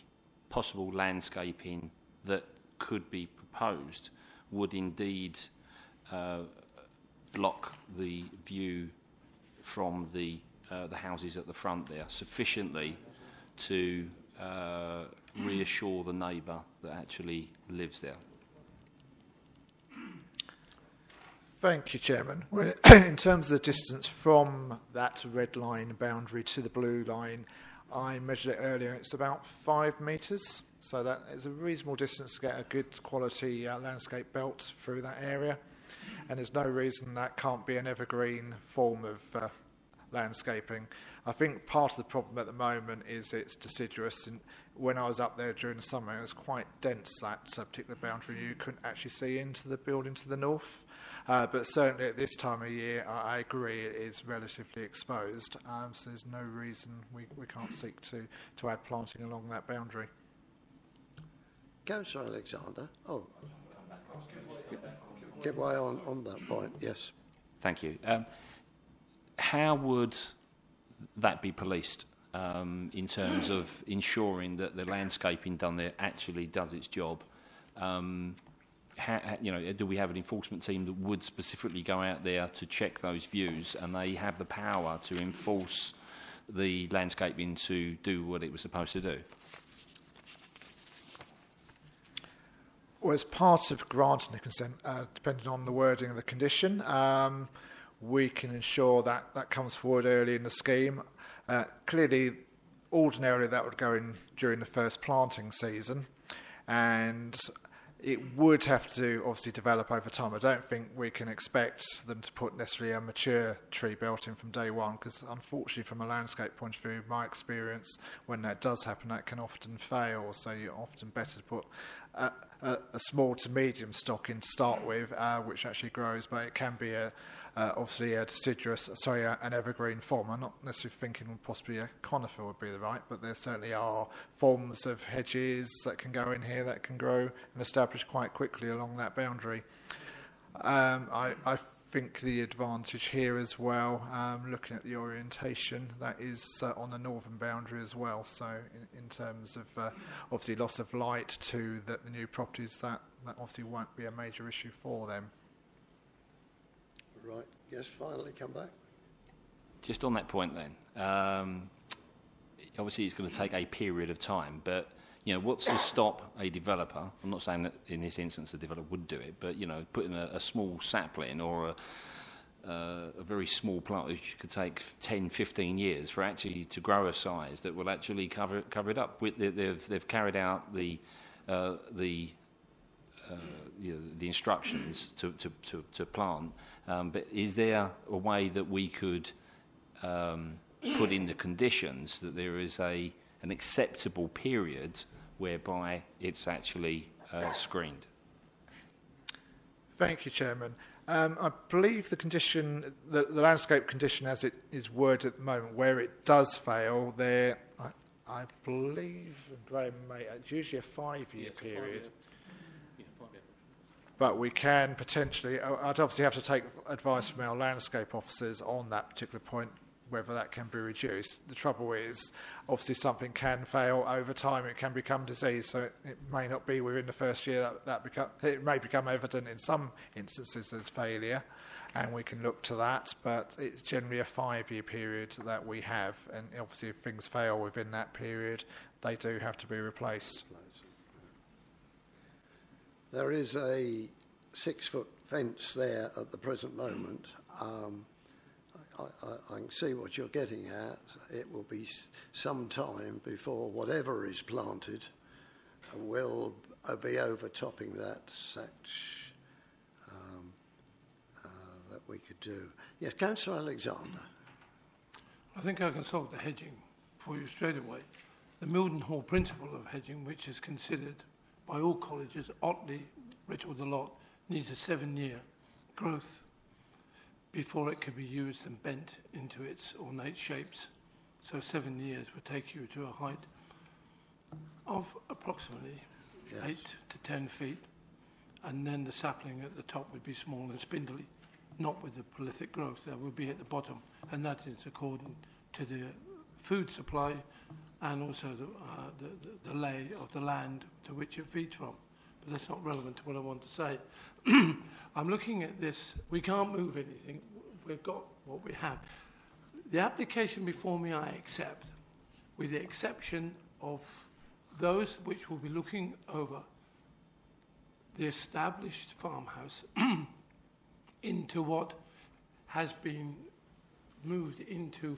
possible landscaping that could be proposed would indeed block the view from the houses at the front there sufficiently to reassure the neighbour that actually lives there? Thank you, Chairman. In terms of the distance from that red line boundary to the blue line, I measured it earlier. It's about 5 metres, so that is a reasonable distance to get a good quality landscape belt through that area. And there's no reason that can't be an evergreen form of landscaping. I think part of the problem at the moment is it's deciduous, and when I was up there during the summer it was quite dense, that particular boundary. You couldn't actually see into the building to the north, but certainly at this time of year I agree it is relatively exposed, so there's no reason we can't seek to add planting along that boundary. Councillor Alexander. Oh, give way on that point, yes. Thank you. How would that be policed in terms of ensuring that the landscaping done there actually does its job? Do we have an enforcement team that would specifically go out there to check those views, and they have the power to enforce the landscaping to do what it was supposed to do? Well, as part of granting the consent, depending on the wording of the condition, we can ensure that that comes forward early in the scheme. Clearly, ordinarily that would go in during the first planting season, and it would have to obviously develop over time. I don't think we can expect them to put necessarily a mature tree belt in from day one, because unfortunately from a landscape point of view, my experience, when that does happen, that can often fail. So you're often better to put a small to medium stock in to start with, which actually grows, but it can be obviously a deciduous, an evergreen form. I'm not necessarily thinking possibly a conifer would be the right, but there certainly are forms of hedges that can go in here that can grow and establish quite quickly along that boundary. I think the advantage here as well, looking at the orientation, that is on the northern boundary as well. So in terms of obviously loss of light to the new properties, that obviously won't be a major issue for them. Right. Yes, finally come back. Just on that point then, obviously it's going to take a period of time, but what's to stop a developer? I'm not saying that in this instance the developer would do it, but putting a small sapling or a very small plant which could take 10, 15 years for actually to grow a size that will actually cover it up. They've carried out the instructions to plant, but is there a way that we could put in the conditions that there is an acceptable period whereby it's actually screened? Thank you, Chairman. I believe the condition, the landscape condition as it is worded at the moment, where it does fail, there I believe, Graham, it's usually a 5-year period. But we can potentially, I'd obviously have to take advice from our landscape officers on that particular point, whether that can be reduced. The trouble is, obviously something can fail over time, it can become disease, so it may not be within the first year it may become evident in some instances as failure, and we can look to that, but it's generally a 5-year period that we have, and obviously if things fail within that period, they do have to be replaced. There is a 6-foot fence there at the present moment. I can see what you're getting at. It will be some time before whatever is planted will be overtopping that such that we could do. Yes, Councillor Alexander. I think I can solve the hedging for you straight away. The Mildenhall principle of hedging, which is considered by all colleges, Otley, Richard the lot, needs a 7-year growth before it can be used and bent into its ornate shapes. So 7 years would take you to a height of approximately 8 to 10 feet, and then the sapling at the top would be small and spindly, not with the prolific growth that would be at the bottom, and that is according to the food supply and also the lay of the land to which it feeds from. But that's not relevant to what I want to say. I'm looking at this. We can't move anything. We've got what we have. The application before me I accept, with the exception of those which will be looking over the established farmhouse into what has been moved into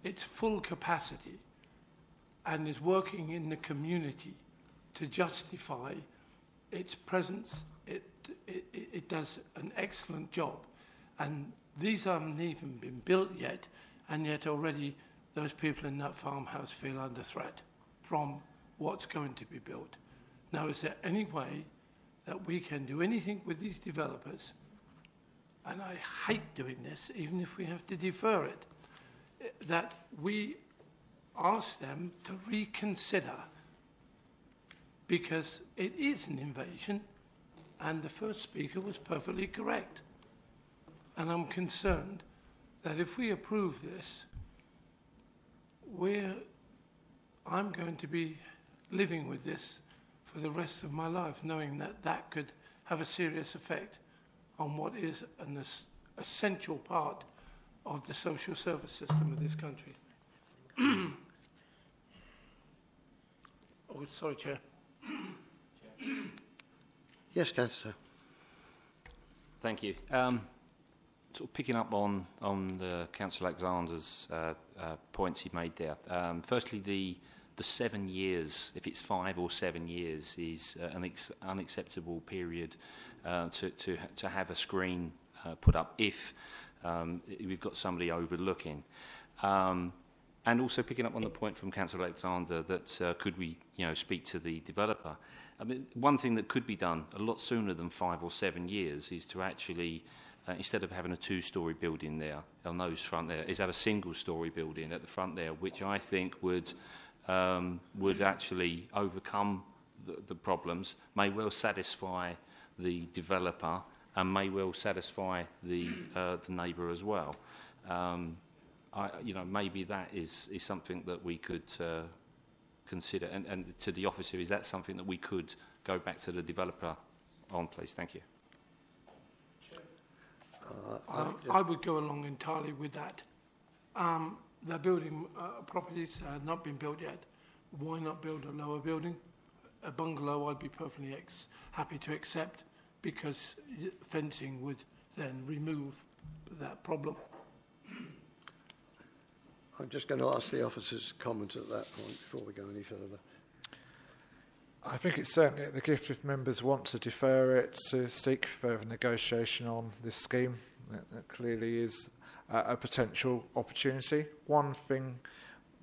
its full capacity and is working in the community to justify its presence. It does an excellent job, and these haven't even been built yet, and yet already those people in that farmhouse feel under threat from what's going to be built. Now, is there any way that we can do anything with these developers? And I hate doing this, even if we have to defer it, that we ask them to reconsider, because it is an invasion, and the first speaker was perfectly correct. And I'm concerned that if we approve this, I'm going to be living with this for the rest of my life, knowing that that could have a serious effect on what is an essential part of the social service system of this country. Oh, sorry, Chair. Yes, Councillor. Thank you. Sort of picking up on the Councillor Alexander's points he made there. Firstly, the 7 years, if it's 5 or 7 years, is an unacceptable period to have a screen put up if we've got somebody overlooking. And also picking up on the point from Councillor Alexander that could we, speak to the developer. I mean, one thing that could be done a lot sooner than 5 or 7 years is to actually, instead of having a 2-storey building there on those front there, is have a single-storey building at the front there, which I think would actually overcome the problems, may well satisfy the developer, and may well satisfy the neighbour as well. Maybe that is something that we could consider. And to the officer, is that something that we could go back to the developer on, please? Thank you. I would go along entirely with that. The building properties have not been built yet. Why not build a lower building? A bungalow I'd be perfectly happy to accept, because fencing would then remove that problem. I'm just going to ask the officers to comment at that point before we go any further. I think it's certainly at the gift if members want to defer it to seek further negotiation on this scheme. That clearly is a potential opportunity. One thing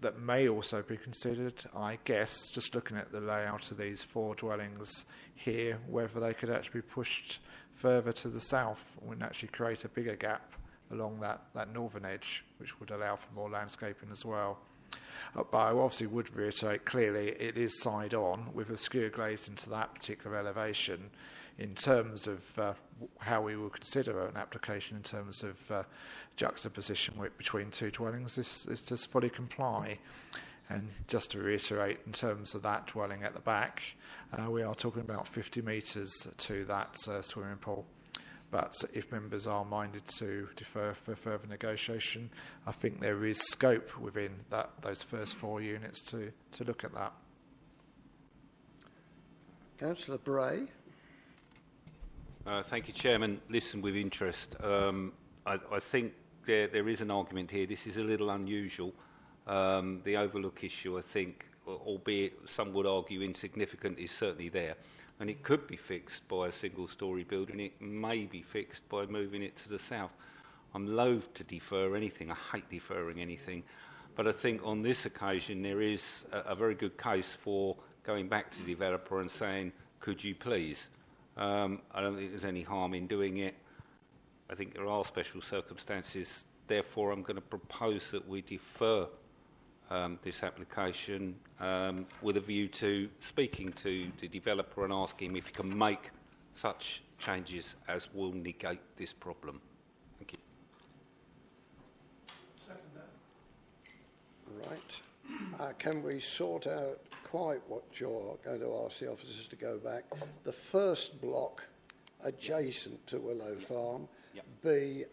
that may also be considered, I guess, just looking at the layout of these 4 dwellings here, whether they could actually be pushed further to the south and actually create a bigger gap along that northern edge, which would allow for more landscaping as well. But I obviously would reiterate clearly it is side on with a skewer glaze into that particular elevation. In terms of how we will consider an application in terms of juxtaposition between two dwellings is just fully comply. And just to reiterate, in terms of that dwelling at the back, we are talking about 50 metres to that swimming pool. But if members are minded to defer for further negotiation, I think there is scope within those first 4 units to look at that. Councillor Bray. Thank you, Chairman. Listen with interest. I think there is an argument here. This is a little unusual. The overlook issue, I think, albeit some would argue insignificant, is certainly there. And it could be fixed by a single-storey building. It may be fixed by moving it to the south. I'm loath to defer anything. I hate deferring anything. But I think on this occasion there is a very good case for going back to the developer and saying, could you please? I don't think there's any harm in doing it. I think there are special circumstances. Therefore, I'm going to propose that we defer this application with a view to speaking to the developer and asking him if he can make such changes as will negate this problem. Thank you. Right. Can we sort out quite what you're going to ask the officers to go back? The first block adjacent to Willow Farm be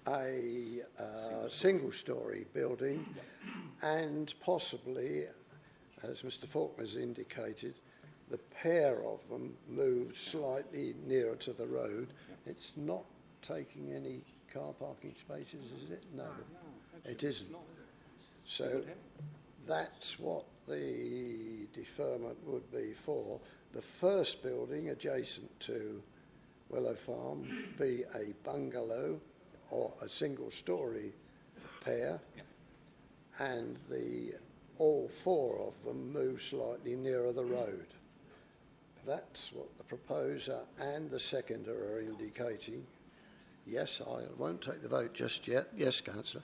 a single-storey building and possibly, as Mr Faulkner's indicated, the pair of them moved slightly nearer to the road. It's not taking any car parking spaces, is it? No, it isn't. So that's what the deferment would be for. The first building adjacent to Willow Farm be a bungalow or a single-storey pair, and all 4 of them move slightly nearer the road. That's what the proposer and the seconder are indicating. Yes, I won't take the vote just yet. Yes, Councillor.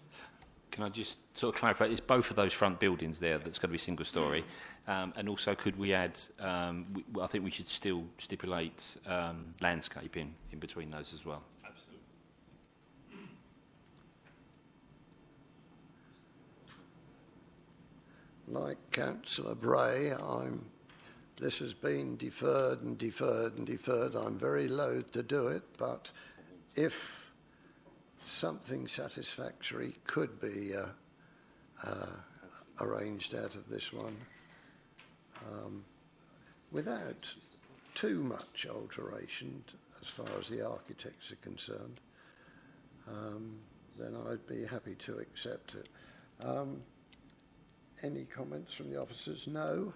Can I just sort of clarify? It's both of those front buildings there that's going to be single-storey, and also could we add? I think we should still stipulate landscaping in between those as well. Like Councillor Bray, this has been deferred and deferred and deferred. I'm very loath to do it, but if something satisfactory could be arranged out of this one without too much alteration as far as the architects are concerned, then I'd be happy to accept it. Any comments from the officers? No.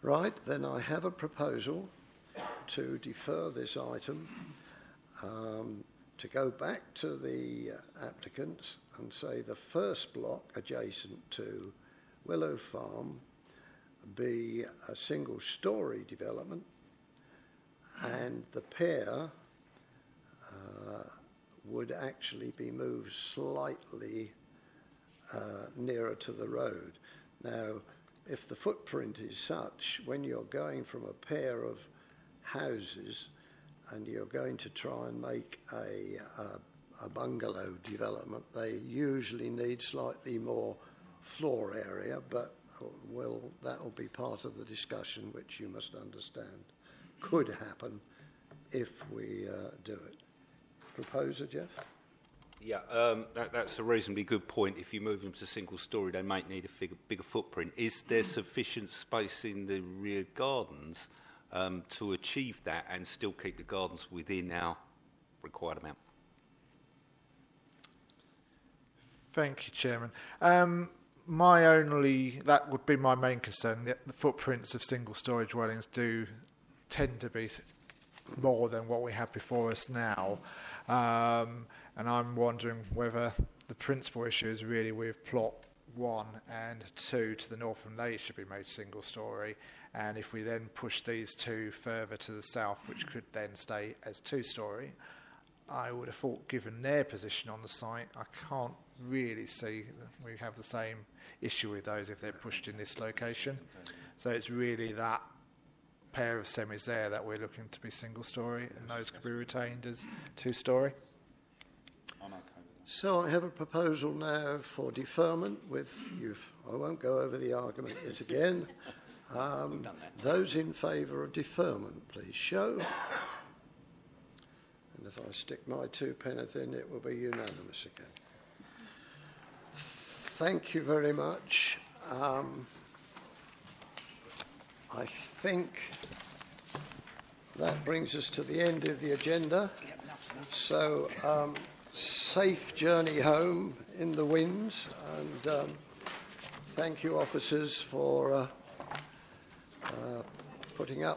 Right, then I have a proposal to defer this item, to go back to the applicants and say the first block adjacent to Willow Farm be a single-storey development, and the pair would actually be moved slightly nearer to the road. Now, if the footprint is such, when you're going from a pair of houses and you're going to try and make a bungalow development, they usually need slightly more floor area, but that will be part of the discussion, which you must understand could happen if we do it. Proposer, Jeff? Yeah, that's a reasonably good point. If you move them to single-storey, they might need a bigger footprint. Is there sufficient space in the rear gardens to achieve that and still keep the gardens within our required amount? Thank you, Chairman. That would be my main concern. The footprints of single-storey dwellings do tend to be more than what we have before us now. And I'm wondering whether the principal issue is really with plot 1 and 2 to the north and they should be made single-storey, and if we then push these 2 further to the south, which could then stay as 2-storey, I would have thought, given their position on the site, I can't really see we have the same issue with those if they're pushed in this location. So it's really that pair of semis there that we're looking to be single-storey, and those could be retained as two-storey. So I have a proposal now for deferment with you. I won't go over the argument yet again. Those in favour of deferment, please show. And if I stick my 2 penneth in, it will be unanimous again. Thank you very much. I think that brings us to the end of the agenda. So, safe journey home in the winds, and thank you, officers, for putting up